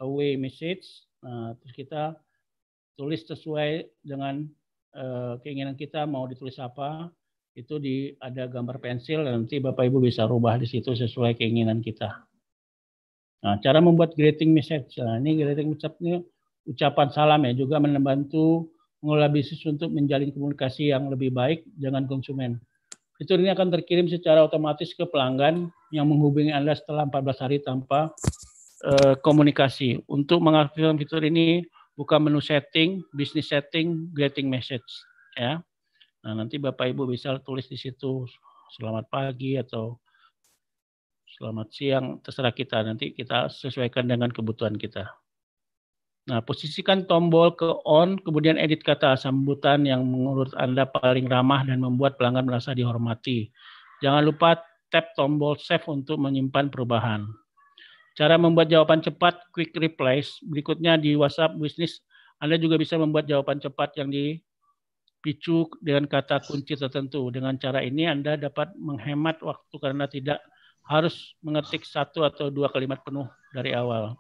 away message, nah, terus kita tulis sesuai dengan keinginan kita mau ditulis apa. Itu ada gambar pensil, nanti Bapak Ibu bisa rubah di situ sesuai keinginan kita. Nah, cara membuat greeting message. Nah, ini greeting message ini ucapan salam ya, juga membantu mengelola bisnis untuk menjalin komunikasi yang lebih baik dengan konsumen. Fitur ini akan terkirim secara otomatis ke pelanggan yang menghubungi Anda setelah 14 hari tanpa komunikasi. Untuk mengaktifkan fitur ini, buka menu setting, business setting, greeting message. Ya. Nah, nanti Bapak Ibu bisa tulis di situ selamat pagi atau selamat siang, terserah kita. Nanti kita sesuaikan dengan kebutuhan kita. Nah, posisikan tombol ke on, kemudian edit kata sambutan yang menurut Anda paling ramah dan membuat pelanggan merasa dihormati. Jangan lupa tap tombol save untuk menyimpan perubahan. Cara membuat jawaban cepat, quick replies. Berikutnya di WhatsApp Business, Anda juga bisa membuat jawaban cepat yang dipicu dengan kata kunci tertentu. Dengan cara ini Anda dapat menghemat waktu karena tidak harus mengetik 1 atau 2 kalimat penuh dari awal.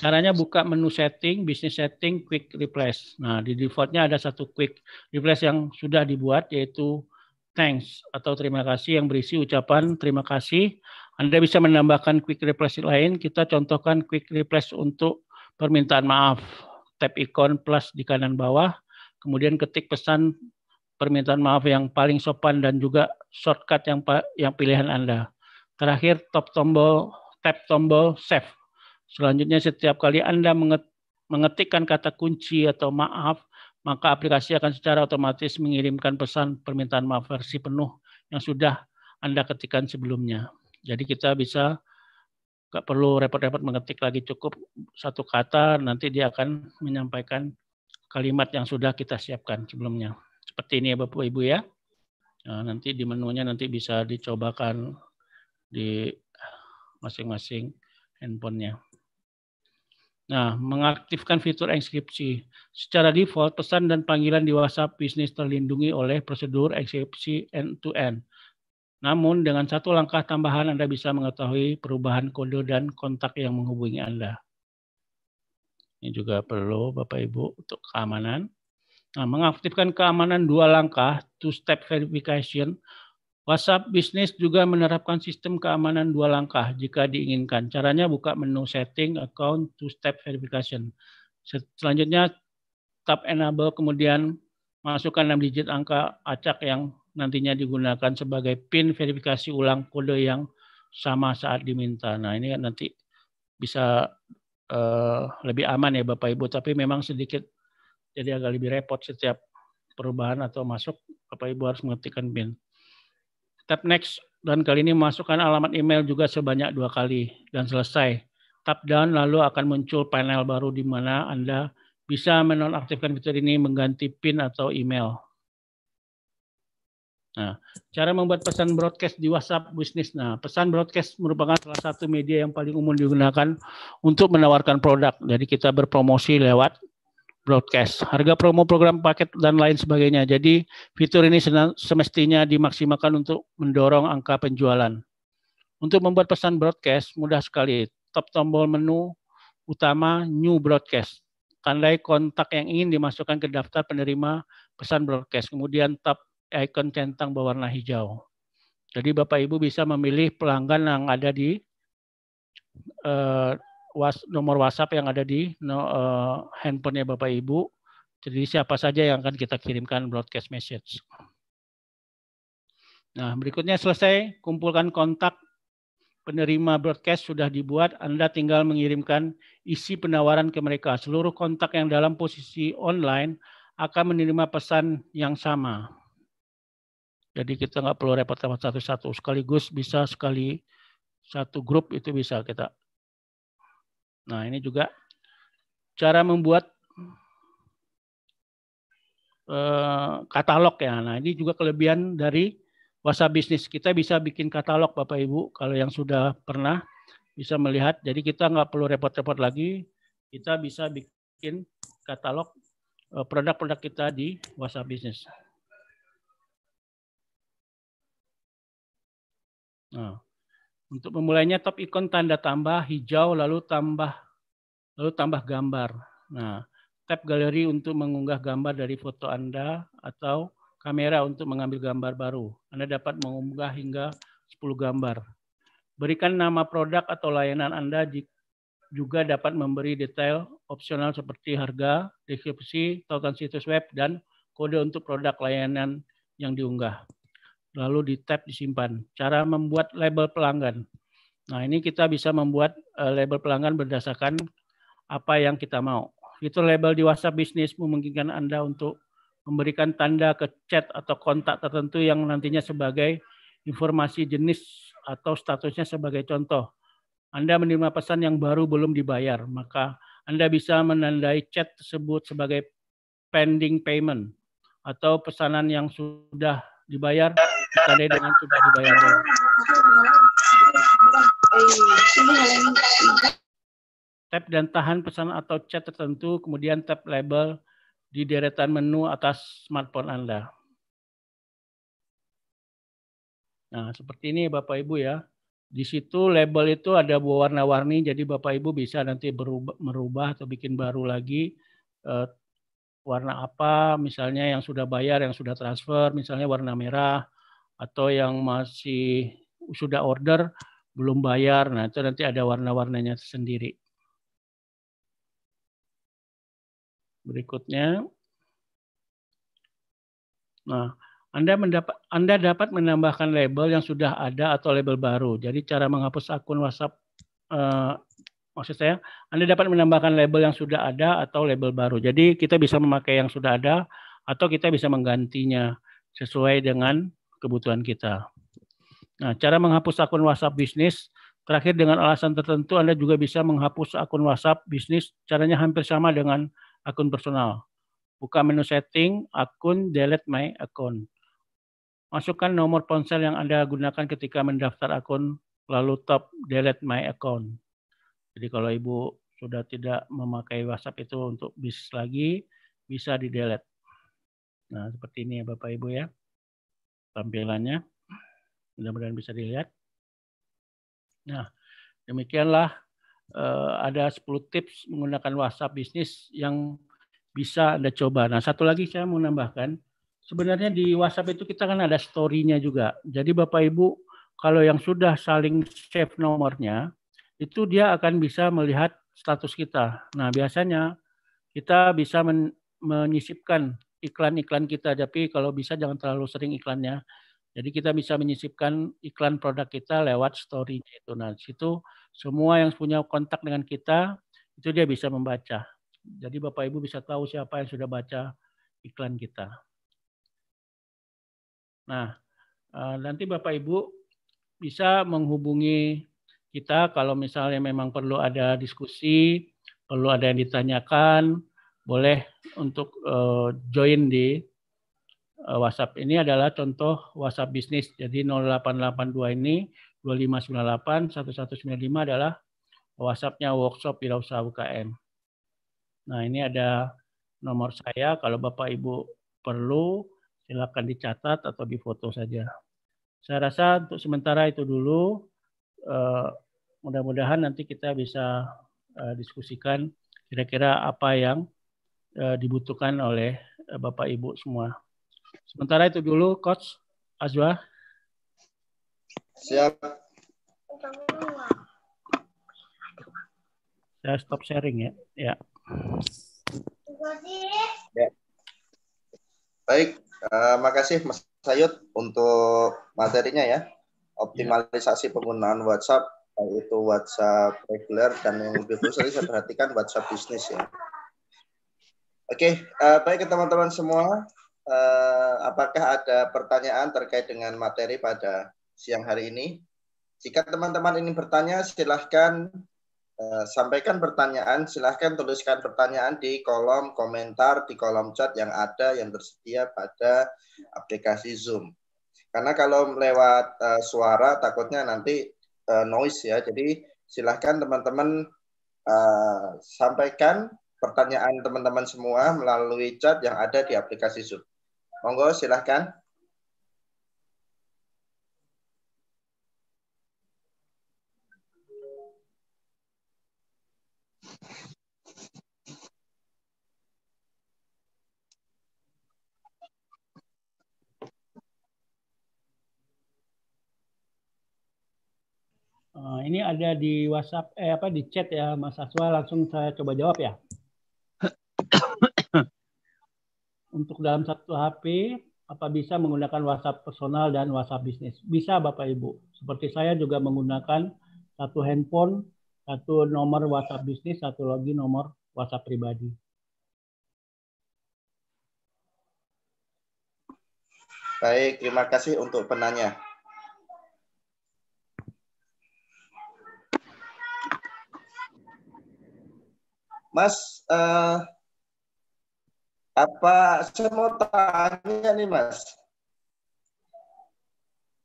Caranya buka menu setting, business setting, quick replies. Nah, di defaultnya ada satu quick replies yang sudah dibuat, yaitu thanks atau terima kasih yang berisi ucapan terima kasih. Anda bisa menambahkan quick replies lain. Kita contohkan quick replies untuk permintaan maaf. Tap ikon plus di kanan bawah, kemudian ketik pesan permintaan maaf yang paling sopan dan juga shortcut yang pilihan Anda. Terakhir, tap tombol save. Selanjutnya, setiap kali Anda mengetikkan kata kunci atau maaf, maka aplikasi akan secara otomatis mengirimkan pesan permintaan maaf versi penuh yang sudah Anda ketikkan sebelumnya. Jadi kita bisa nggak perlu repot-repot mengetik lagi, cukup satu kata, nanti dia akan menyampaikan kalimat yang sudah kita siapkan sebelumnya. Seperti ini ya Bapak Ibu ya. Nah, nanti di menunya nanti bisa dicobakan di masing-masing handphonenya. Nah, mengaktifkan fitur enkripsi. Secara default, pesan dan panggilan di WhatsApp bisnis terlindungi oleh prosedur enkripsi end-to-end. Namun, dengan satu langkah tambahan, Anda bisa mengetahui perubahan kode dan kontak yang menghubungi Anda. Ini juga perlu Bapak Ibu untuk keamanan. Nah, mengaktifkan keamanan 2 langkah, two-step verification. WhatsApp Business juga menerapkan sistem keamanan 2 langkah jika diinginkan. Caranya buka menu setting, account, two-step verification. Selanjutnya tap enable, kemudian masukkan 6 digit angka acak yang nantinya digunakan sebagai PIN verifikasi ulang kode yang sama saat diminta. Nah, ini kan nanti bisa lebih aman ya Bapak Ibu, tapi memang sedikit jadi agak lebih repot setiap perubahan atau masuk, Bapak Ibu harus mengetikkan PIN. Tap next, dan kali ini masukkan alamat email juga sebanyak 2 kali dan selesai. Tap down lalu akan muncul panel baru di mana Anda bisa menonaktifkan fitur ini mengganti PIN atau email. Nah, cara membuat pesan broadcast di WhatsApp bisnis. Nah, pesan broadcast merupakan salah satu media yang paling umum digunakan untuk menawarkan produk. Jadi kita berpromosi lewat broadcast, harga promo, program paket, dan lain sebagainya. Jadi fitur ini semestinya dimaksimalkan untuk mendorong angka penjualan. Untuk membuat pesan broadcast, mudah sekali. Tap tombol menu utama New Broadcast. Tandai kontak yang ingin dimasukkan ke daftar penerima pesan broadcast. Kemudian tap icon centang berwarna hijau. Jadi Bapak Ibu bisa memilih pelanggan yang ada di nomor WhatsApp yang ada di handphonenya Bapak Ibu. Jadi siapa saja yang akan kita kirimkan broadcast message. Nah, berikutnya selesai, kumpulkan kontak penerima broadcast sudah dibuat. Anda tinggal mengirimkan isi penawaran ke mereka. Seluruh kontak yang dalam posisi online akan menerima pesan yang sama. Jadi kita nggak perlu repot-repot satu-satu, sekaligus bisa sekali satu grup itu bisa kita. Nah, ini juga cara membuat katalog ya. Nah, ini juga kelebihan dari WhatsApp Business. Kita bisa bikin katalog Bapak Ibu, kalau yang sudah pernah bisa melihat. Jadi kita nggak perlu repot-repot lagi, kita bisa bikin katalog produk-produk kita di WhatsApp Business. Nah, untuk memulainya tap ikon tanda tambah hijau lalu tambah gambar. Nah, tap galeri untuk mengunggah gambar dari foto Anda atau kamera untuk mengambil gambar baru. Anda dapat mengunggah hingga 10 gambar. Berikan nama produk atau layanan Anda, juga dapat memberi detail opsional seperti harga, deskripsi, tautan situs web, dan kode untuk produk layanan yang diunggah. Lalu di tab disimpan. Cara membuat label pelanggan. Nah, ini kita bisa membuat label pelanggan berdasarkan apa yang kita mau. Fitur label di WhatsApp Business memungkinkan Anda untuk memberikan tanda ke chat atau kontak tertentu yang nantinya sebagai informasi jenis atau statusnya. Sebagai contoh, Anda menerima pesan yang baru belum dibayar, maka Anda bisa menandai chat tersebut sebagai pending payment, atau pesanan yang sudah dibayar ditandai dengan sudah dibayar. Tap dan tahan pesan atau chat tertentu, kemudian tap label di deretan menu atas smartphone Anda. Nah, seperti ini Bapak Ibu ya. Di situ label itu ada warna-warni, jadi Bapak Ibu bisa nanti merubah atau bikin baru lagi warna apa, misalnya yang sudah bayar, yang sudah transfer, misalnya warna merah, atau yang masih sudah order, belum bayar, nah itu nanti ada warna-warnanya sendiri. Berikutnya, nah, Anda dapat menambahkan label yang sudah ada atau label baru. Jadi cara menghapus akun WhatsApp, maksud saya, Anda dapat menambahkan label yang sudah ada atau label baru. Jadi kita bisa memakai yang sudah ada atau kita bisa menggantinya sesuai dengan kebutuhan kita. Nah, cara menghapus akun WhatsApp Business, terakhir dengan alasan tertentu Anda juga bisa menghapus akun WhatsApp Business. Caranya hampir sama dengan akun personal. Buka menu setting, akun, delete my account. Masukkan nomor ponsel yang Anda gunakan ketika mendaftar akun, lalu tap delete my account. Jadi kalau Ibu sudah tidak memakai WhatsApp itu untuk bisnis lagi, bisa di-delete. Nah, seperti ini ya Bapak Ibu ya, tampilannya. Mudah-mudahan bisa dilihat. Nah, demikianlah ada 10 tips menggunakan WhatsApp bisnis yang bisa Anda coba. Nah, satu lagi saya mau nambahkan, sebenarnya di WhatsApp itu kita kan ada story-nya juga. Jadi Bapak Ibu, kalau yang sudah saling save nomornya, itu dia akan bisa melihat status kita. Nah, biasanya kita bisa menyisipkan iklan-iklan kita, tapi kalau bisa jangan terlalu sering iklannya. Jadi kita bisa menyisipkan iklan produk kita lewat story itu. Nah, di situ semua yang punya kontak dengan kita itu dia bisa membaca. Jadi Bapak Ibu bisa tahu siapa yang sudah baca iklan kita. Nah, nanti Bapak Ibu bisa menghubungi kita kalau misalnya memang perlu ada diskusi, perlu ada yang ditanyakan, boleh untuk join di WhatsApp. Ini adalah contoh WhatsApp bisnis. Jadi 0882 ini 2598 1195 adalah WhatsApp-nya Workshop Wirausaha UKM. Nah, ini ada nomor saya. Kalau Bapak Ibu perlu, silakan dicatat atau difoto saja. Saya rasa untuk sementara itu dulu. Mudah-mudahan nanti kita bisa diskusikan kira-kira apa yang dibutuhkan oleh Bapak Ibu semua. Sementara itu dulu, Coach Azwa. Siap. Saya stop sharing ya. Ya. Baik, makasih Mas Sayud untuk materinya ya. Optimalisasi penggunaan WhatsApp, yaitu WhatsApp reguler dan yang lebih khusus saya perhatikan WhatsApp bisnis ya. Oke, baik teman-teman semua. Apakah ada pertanyaan terkait dengan materi pada siang hari ini? Jika teman-teman ingin bertanya, silahkan sampaikan pertanyaan. Silahkan tuliskan pertanyaan di kolom komentar, di kolom chat yang ada yang tersedia pada aplikasi Zoom. Karena kalau lewat suara takutnya nanti noise ya. Jadi silahkan teman-teman sampaikan pertanyaan teman-teman semua melalui chat yang ada di aplikasi Zoom. Monggo silahkan. Ini ada di WhatsApp, di chat ya, Mas Aswa. Langsung saya coba jawab ya. Untuk dalam satu HP, apa bisa menggunakan WhatsApp personal dan WhatsApp bisnis? Bisa Bapak Ibu. Seperti saya juga menggunakan satu handphone, satu nomor WhatsApp bisnis, satu lagi nomor WhatsApp pribadi. Baik, terima kasih untuk penanya. Mas, saya mau tanya nih Mas.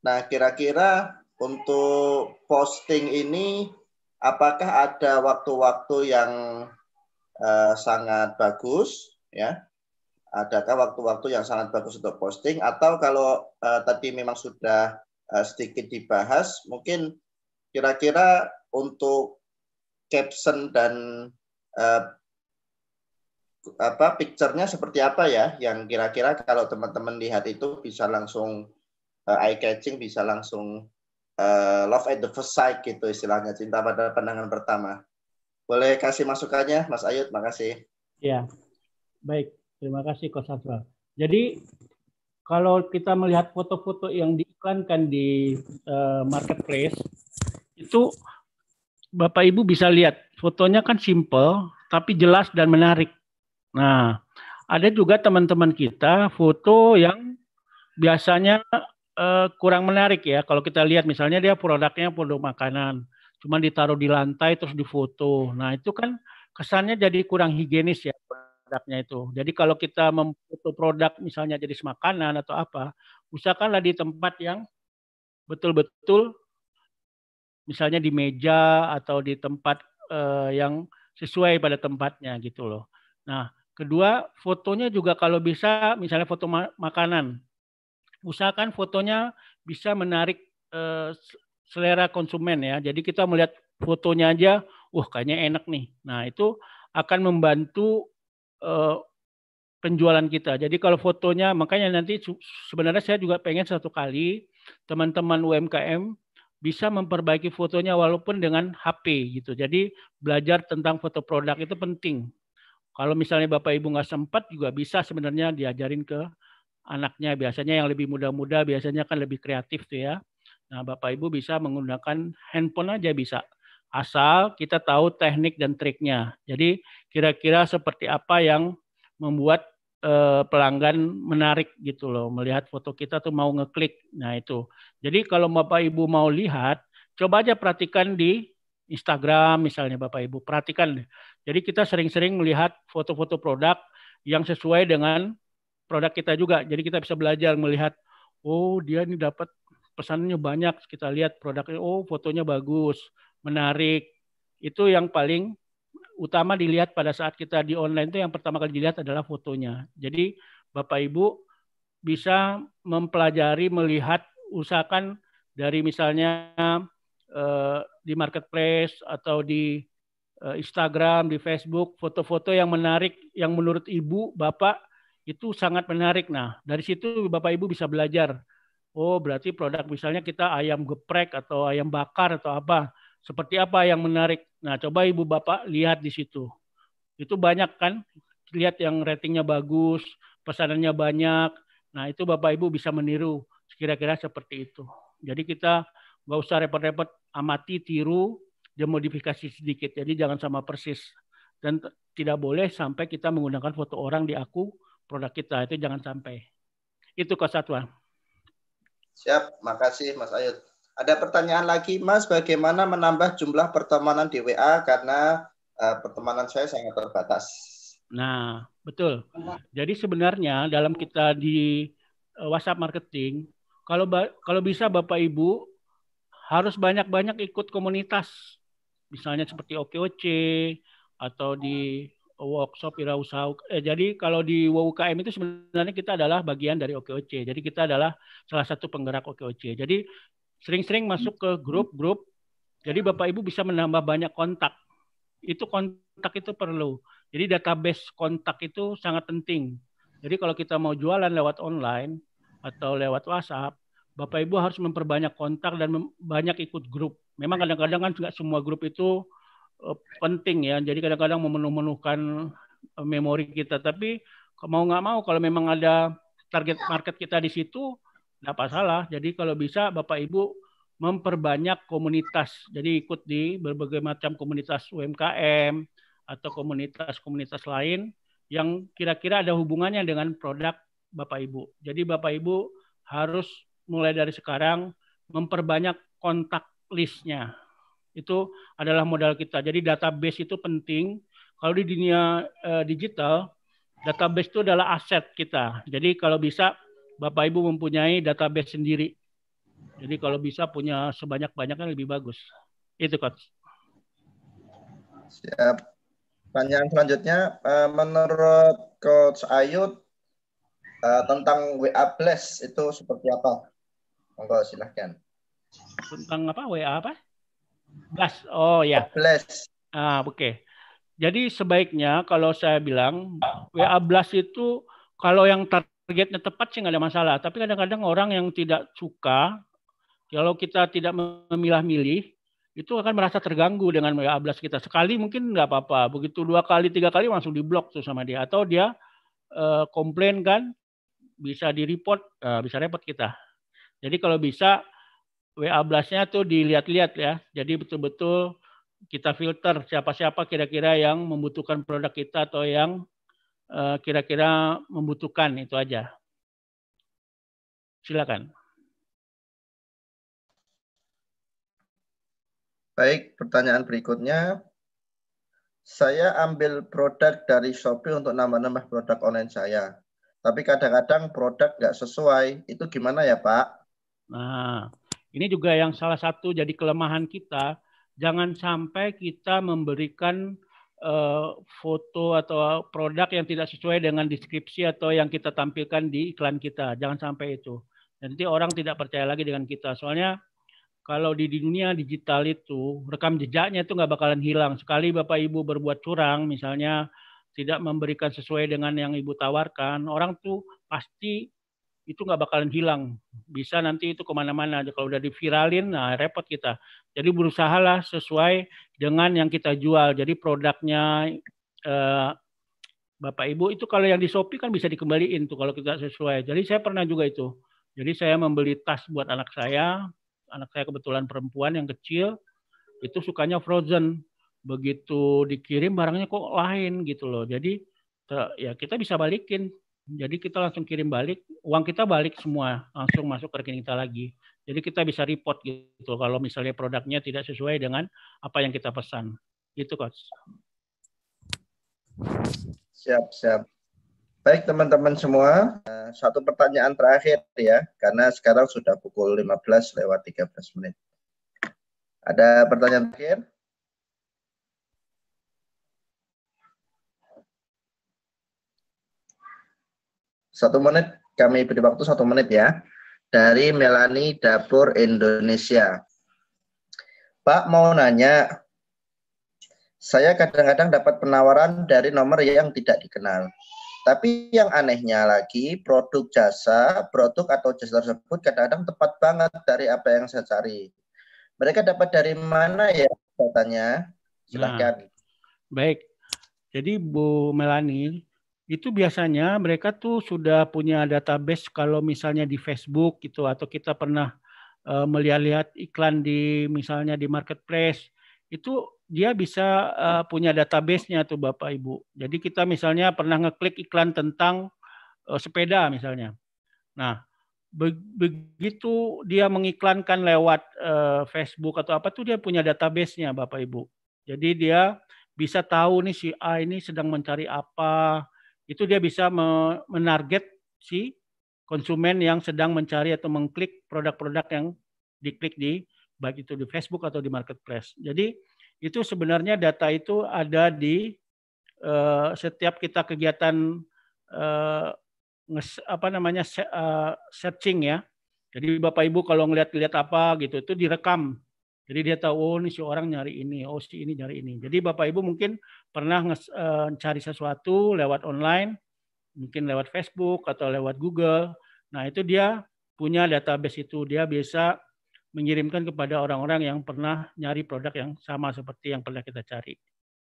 Nah, kira-kira untuk posting ini, apakah ada waktu-waktu yang sangat bagus, ya? Adakah waktu-waktu yang sangat bagus untuk posting? Atau kalau tadi memang sudah sedikit dibahas, mungkin kira-kira untuk caption dan picture-nya seperti apa ya? Yang kira-kira kalau teman-teman lihat itu bisa langsung eye catching, bisa langsung love at the first sight gitu istilahnya, cinta pada pandangan pertama. Boleh kasih masukannya Mas Ayud, makasih. Ya, baik. Terima kasih Coach Aswa. Jadi kalau kita melihat foto-foto yang diiklankan di marketplace, itu Bapak Ibu bisa lihat fotonya kan simple, tapi jelas dan menarik. Nah, ada juga teman-teman kita foto yang biasanya kurang menarik ya. Kalau kita lihat misalnya dia produknya produk makanan, cuma ditaruh di lantai terus difoto. Nah, itu kan kesannya jadi kurang higienis ya produknya itu. Jadi kalau kita memfoto produk misalnya jenis makanan atau apa, usahakanlah di tempat yang betul-betul misalnya di meja atau di tempat yang sesuai pada tempatnya gitu loh. Nah, kedua, fotonya juga kalau bisa misalnya foto makanan. Usahakan fotonya bisa menarik selera konsumen ya. Jadi kita melihat fotonya aja, kayaknya enak nih. Nah, itu akan membantu penjualan kita. Jadi kalau fotonya, makanya nanti sebenarnya saya juga pengen satu kali teman-teman UMKM bisa memperbaiki fotonya walaupun dengan HP gitu. Jadi belajar tentang foto produk itu penting. Kalau misalnya Bapak Ibu nggak sempat juga bisa sebenarnya diajarin ke anaknya. Biasanya yang lebih muda-muda biasanya kan lebih kreatif tuh ya. Nah, Bapak Ibu bisa menggunakan handphone aja bisa. Asal kita tahu teknik dan triknya. Jadi kira-kira seperti apa yang membuat pelanggan menarik gitu loh. Melihat foto kita tuh mau ngeklik. Nah itu. Jadi kalau Bapak Ibu mau lihat, coba aja perhatikan di Instagram misalnya Bapak Ibu. Perhatikan. Jadi kita sering-sering melihat foto-foto produk yang sesuai dengan produk kita juga. Jadi kita bisa belajar melihat, oh dia ini dapat pesannya banyak. Kita lihat produknya, oh fotonya bagus, menarik. Itu yang paling utama dilihat pada saat kita di online itu yang pertama kali dilihat adalah fotonya. Jadi Bapak Ibu bisa mempelajari, melihat, usahakan dari misalnya di marketplace atau di Instagram, di Facebook, foto-foto yang menarik, yang menurut Ibu, Bapak itu sangat menarik. Nah, dari situ Bapak Ibu bisa belajar. Oh, berarti produk misalnya kita ayam geprek atau ayam bakar atau apa. Seperti apa yang menarik. Nah, coba Ibu Bapak lihat di situ. Itu banyak kan, lihat yang ratingnya bagus, pesanannya banyak. Nah, itu Bapak Ibu bisa meniru kira-kira seperti itu. Jadi kita nggak usah repot-repot amati, tiru, dia modifikasi sedikit. Jadi jangan sama persis. Dan tidak boleh sampai kita menggunakan foto orang di akun produk kita. Itu jangan sampai. Itu Kak Satwa. Siap, makasih Mas Ayut. Ada pertanyaan lagi, Mas, bagaimana menambah jumlah pertemanan di WA karena pertemanan saya sangat terbatas. Nah, betul. Jadi sebenarnya dalam kita di WhatsApp marketing, kalau bisa Bapak Ibu harus banyak-banyak ikut komunitas. Misalnya seperti OKOC atau di workshop wirausaha. Jadi kalau di UKM itu sebenarnya kita adalah bagian dari OKOC. Jadi kita adalah salah satu penggerak OKOC. Jadi sering-sering masuk ke grup-grup. Jadi Bapak Ibu bisa menambah banyak kontak. Itu kontak itu perlu. Jadi database kontak itu sangat penting. Jadi kalau kita mau jualan lewat online atau lewat WhatsApp, Bapak Ibu harus memperbanyak kontak dan banyak ikut grup. Memang kadang-kadang kan nggak semua grup itu penting ya. Jadi kadang-kadang memenuh-menuhkan memori kita. Tapi mau nggak mau kalau memang ada target market kita di situ, nggak masalah. Jadi kalau bisa Bapak Ibu memperbanyak komunitas. Jadi ikut di berbagai macam komunitas UMKM atau komunitas-komunitas lain yang kira-kira ada hubungannya dengan produk Bapak Ibu. Jadi Bapak Ibu harus mulai dari sekarang memperbanyak kontak listnya. Itu adalah modal kita. Jadi database itu penting. Kalau di dunia digital, database itu adalah aset kita. Jadi kalau bisa Bapak Ibu mempunyai database sendiri. Jadi kalau bisa punya sebanyak-banyaknya lebih bagus. Itu Coach. Siap. Pertanyaan selanjutnya, menurut Coach Ayut tentang WA Blast itu seperti apa? Monggo silahkan. Tentang apa? WA apa? Blast. Oh ya. Blast. Oke. Jadi sebaiknya kalau saya bilang WA Blast itu kalau yang targetnya tepat sih nggak ada masalah. Tapi kadang-kadang orang yang tidak suka, kalau kita tidak memilah-milih, itu akan merasa terganggu dengan WA Blast kita. Sekali mungkin nggak apa-apa. Begitu 2 kali, 3 kali langsung diblok tuh sama dia. Atau dia komplain kan, bisa di-report, bisa repot kita. Jadi kalau bisa WA Blast-nya tuh dilihat-lihat ya. Jadi betul-betul kita filter siapa-siapa kira-kira yang membutuhkan produk kita atau yang kira-kira membutuhkan, itu aja. Silakan. Baik, pertanyaan berikutnya. Saya ambil produk dari Shopee untuk nambah-nambah produk online saya. Tapi kadang-kadang produk nggak sesuai. Itu gimana ya, Pak? Nah, ini juga yang salah satu jadi kelemahan kita. Jangan sampai kita memberikan foto atau produk yang tidak sesuai dengan deskripsi atau yang kita tampilkan di iklan kita. Jangan sampai itu. Nanti orang tidak percaya lagi dengan kita. Soalnya kalau di dunia digital itu rekam jejaknya itu nggak bakalan hilang. Sekali Bapak Ibu berbuat curang, misalnya tidak memberikan sesuai dengan yang Ibu tawarkan, orang tuh pasti itu nggak bakalan hilang. Bisa nanti itu kemana-mana. Kalau udah diviralin, nah repot kita. Jadi berusahalah sesuai dengan yang kita jual. Jadi produknya Bapak Ibu, itu kalau yang di Shopee kan bisa dikembaliin tuh kalau kita sesuai. Jadi saya pernah juga itu. Jadi saya membeli tas buat anak saya kebetulan perempuan yang kecil, itu sukanya frozen. Begitu dikirim barangnya kok lain gitu loh. Jadi ya kita bisa balikin. Jadi kita langsung kirim balik, uang kita balik semua, langsung masuk ke rekening kita lagi. Jadi kita bisa report gitu kalau misalnya produknya tidak sesuai dengan apa yang kita pesan. Gitu, Coach. Siap, siap. Baik teman-teman semua, satu pertanyaan terakhir ya, karena sekarang sudah pukul 15:13. Ada pertanyaan terakhir? Satu menit, kami beri waktu 1 menit ya. Dari Melani Dapur Indonesia. Pak mau nanya, saya kadang-kadang dapat penawaran dari nomor yang tidak dikenal. Tapi yang anehnya lagi, produk atau jasa tersebut kadang-kadang tepat banget dari apa yang saya cari. Mereka dapat dari mana ya datanya? Silahkan. Nah, baik. Jadi Bu Melani, itu biasanya mereka tuh sudah punya database kalau misalnya di Facebook gitu, atau kita pernah melihat-lihat iklan di misalnya di marketplace, itu dia bisa punya database-nya tuh Bapak Ibu. Jadi kita misalnya pernah ngeklik iklan tentang sepeda misalnya. Nah, begitu dia mengiklankan lewat Facebook atau apa tuh dia punya database-nya Bapak Ibu. Jadi dia bisa tahu nih si A ini sedang mencari apa. Itu dia bisa menarget si konsumen yang sedang mencari atau mengklik produk-produk yang diklik di baik itu di Facebook atau di marketplace. Jadi itu sebenarnya data itu ada di setiap kita kegiatan searching ya. Jadi Bapak Ibu kalau ngeliat-lihat apa gitu itu direkam. Jadi dia tahu oh ini si orang nyari ini, oh si ini nyari ini. Jadi Bapak Ibu mungkin pernah cari sesuatu lewat online, mungkin lewat Facebook atau lewat Google. Nah, itu dia punya database itu, dia bisa mengirimkan kepada orang-orang yang pernah nyari produk yang sama seperti yang pernah kita cari.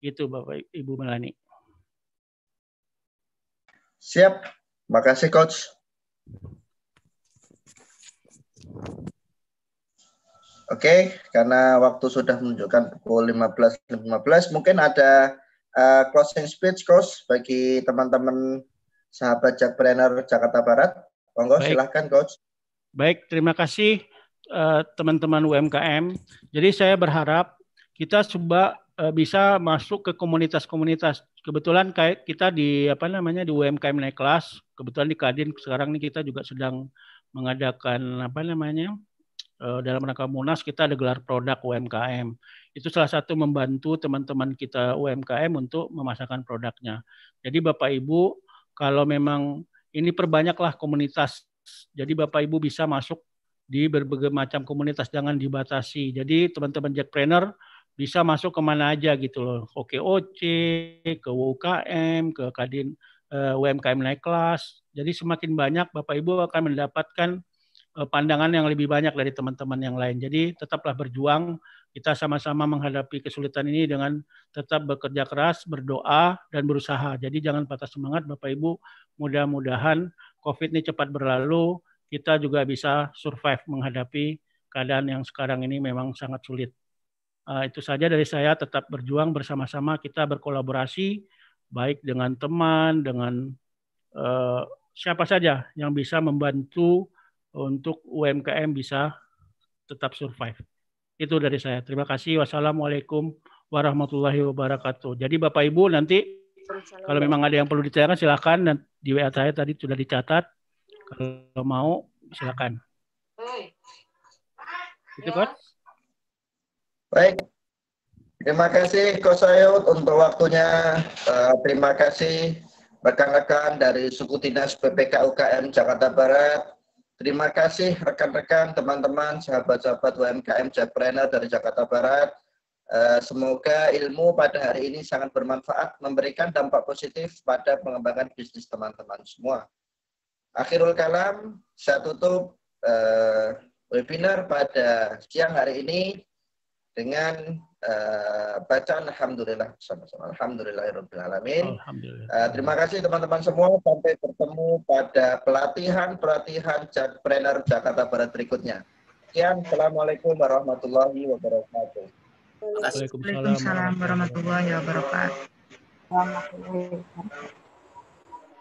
Itu Bapak Ibu Melani. Siap. Makasih Coach. Oke, karena waktu sudah menunjukkan pukul 15:15, mungkin ada closing speech Coach bagi teman-teman sahabat Jakpreneur Jakarta Barat. Monggo silahkan Coach. Baik, terima kasih teman-teman UMKM. Jadi saya berharap kita coba bisa masuk ke komunitas-komunitas. Kebetulan kayak kita di di UMKM Naik Kelas, kebetulan di Kadin sekarang ini kita juga sedang mengadakan dalam rangka Munas kita ada gelar produk UMKM. Itu salah satu membantu teman-teman kita UMKM untuk memasarkan produknya. Jadi Bapak Ibu, kalau memang ini perbanyaklah komunitas. Jadi Bapak Ibu bisa masuk di berbagai macam komunitas, jangan dibatasi. Jadi teman-teman Jakpreneur bisa masuk kemana aja gitu loh. OKOC, ke UKM, ke Kadin UMKM Naik Kelas. Jadi semakin banyak Bapak Ibu akan mendapatkan pandangan yang lebih banyak dari teman-teman yang lain. Jadi tetaplah berjuang, kita sama-sama menghadapi kesulitan ini dengan tetap bekerja keras, berdoa, dan berusaha. Jadi jangan patah semangat Bapak Ibu, mudah-mudahan COVID ini cepat berlalu, kita juga bisa survive menghadapi keadaan yang sekarang ini memang sangat sulit. Itu saja dari saya, tetap berjuang bersama-sama, kita berkolaborasi, baik dengan teman, dengan siapa saja yang bisa membantu untuk UMKM bisa tetap survive. Itu dari saya. Terima kasih. Wassalamualaikum warahmatullahi wabarakatuh. Jadi Bapak Ibu nanti kalau memang ada yang perlu ditanyakan silakan. Dan di WA saya tadi sudah dicatat. Kalau mau silakan. Itu kan? Baik. Terima kasih Coach Sayut untuk waktunya. Terima kasih rekan-rekan dari suku dinas PPK UKM Jakarta Barat. Terima kasih rekan-rekan, teman-teman, sahabat-sahabat UMKM Jakpreneur dari Jakarta Barat. Semoga ilmu pada hari ini sangat bermanfaat, memberikan dampak positif pada pengembangan bisnis teman-teman semua. Akhirul kalam, saya tutup webinar pada siang hari ini. dengan bacaan Alhamdulillah bersama-sama. Alhamdulillahirrahmanirrahim. Alhamdulillah. Terima kasih teman-teman semua. Sampai bertemu pada pelatihan Jakpreneur Jakarta Barat berikutnya. Sekian. Assalamualaikum warahmatullahi wabarakatuh. Waalaikumsalam warahmatullahi wabarakatuh.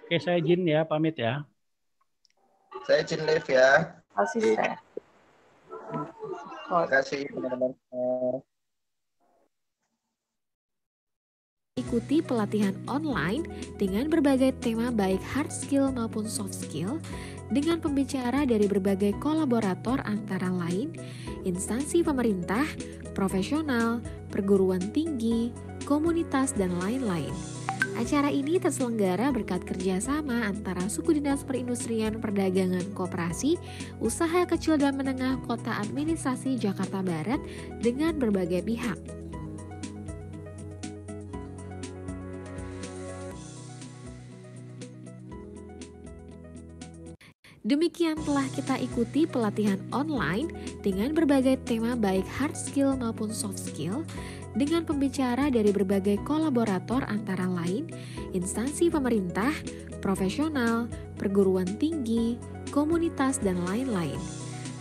Oke, saya izin ya, pamit ya. Saya izin live ya. Terima Terima kasih teman-teman. Ikuti pelatihan online dengan berbagai tema baik hard skill maupun soft skill dengan pembicara dari berbagai kolaborator antara lain instansi pemerintah, profesional, perguruan tinggi, komunitas, dan lain-lain. Acara ini terselenggara berkat kerjasama antara Suku Dinas Perindustrian Perdagangan Koperasi, Usaha Kecil dan Menengah Kota Administrasi Jakarta Barat dengan berbagai pihak. Demikian telah kita ikuti pelatihan online dengan berbagai tema baik hard skill maupun soft skill dengan pembicara dari berbagai kolaborator antara lain instansi pemerintah, profesional, perguruan tinggi, komunitas, dan lain-lain.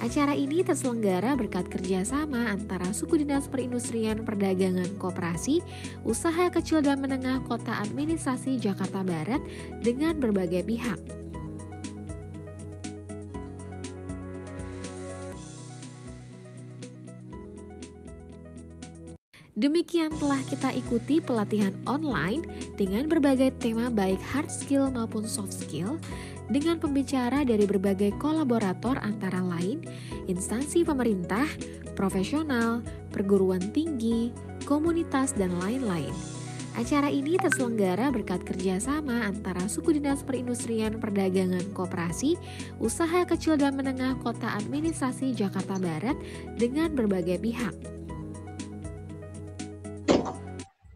Acara ini terselenggara berkat kerjasama antara Suku Dinas Perindustrian Perdagangan Koperasi, Usaha Kecil dan Menengah Kota Administrasi Jakarta Barat dengan berbagai pihak. Demikian telah kita ikuti pelatihan online dengan berbagai tema baik hard skill maupun soft skill dengan pembicara dari berbagai kolaborator antara lain instansi pemerintah, profesional, perguruan tinggi, komunitas, dan lain-lain. Acara ini terselenggara berkat kerjasama antara Suku Dinas Perindustrian Perdagangan Koperasi, Usaha Kecil dan Menengah Kota Administrasi Jakarta Barat dengan berbagai pihak.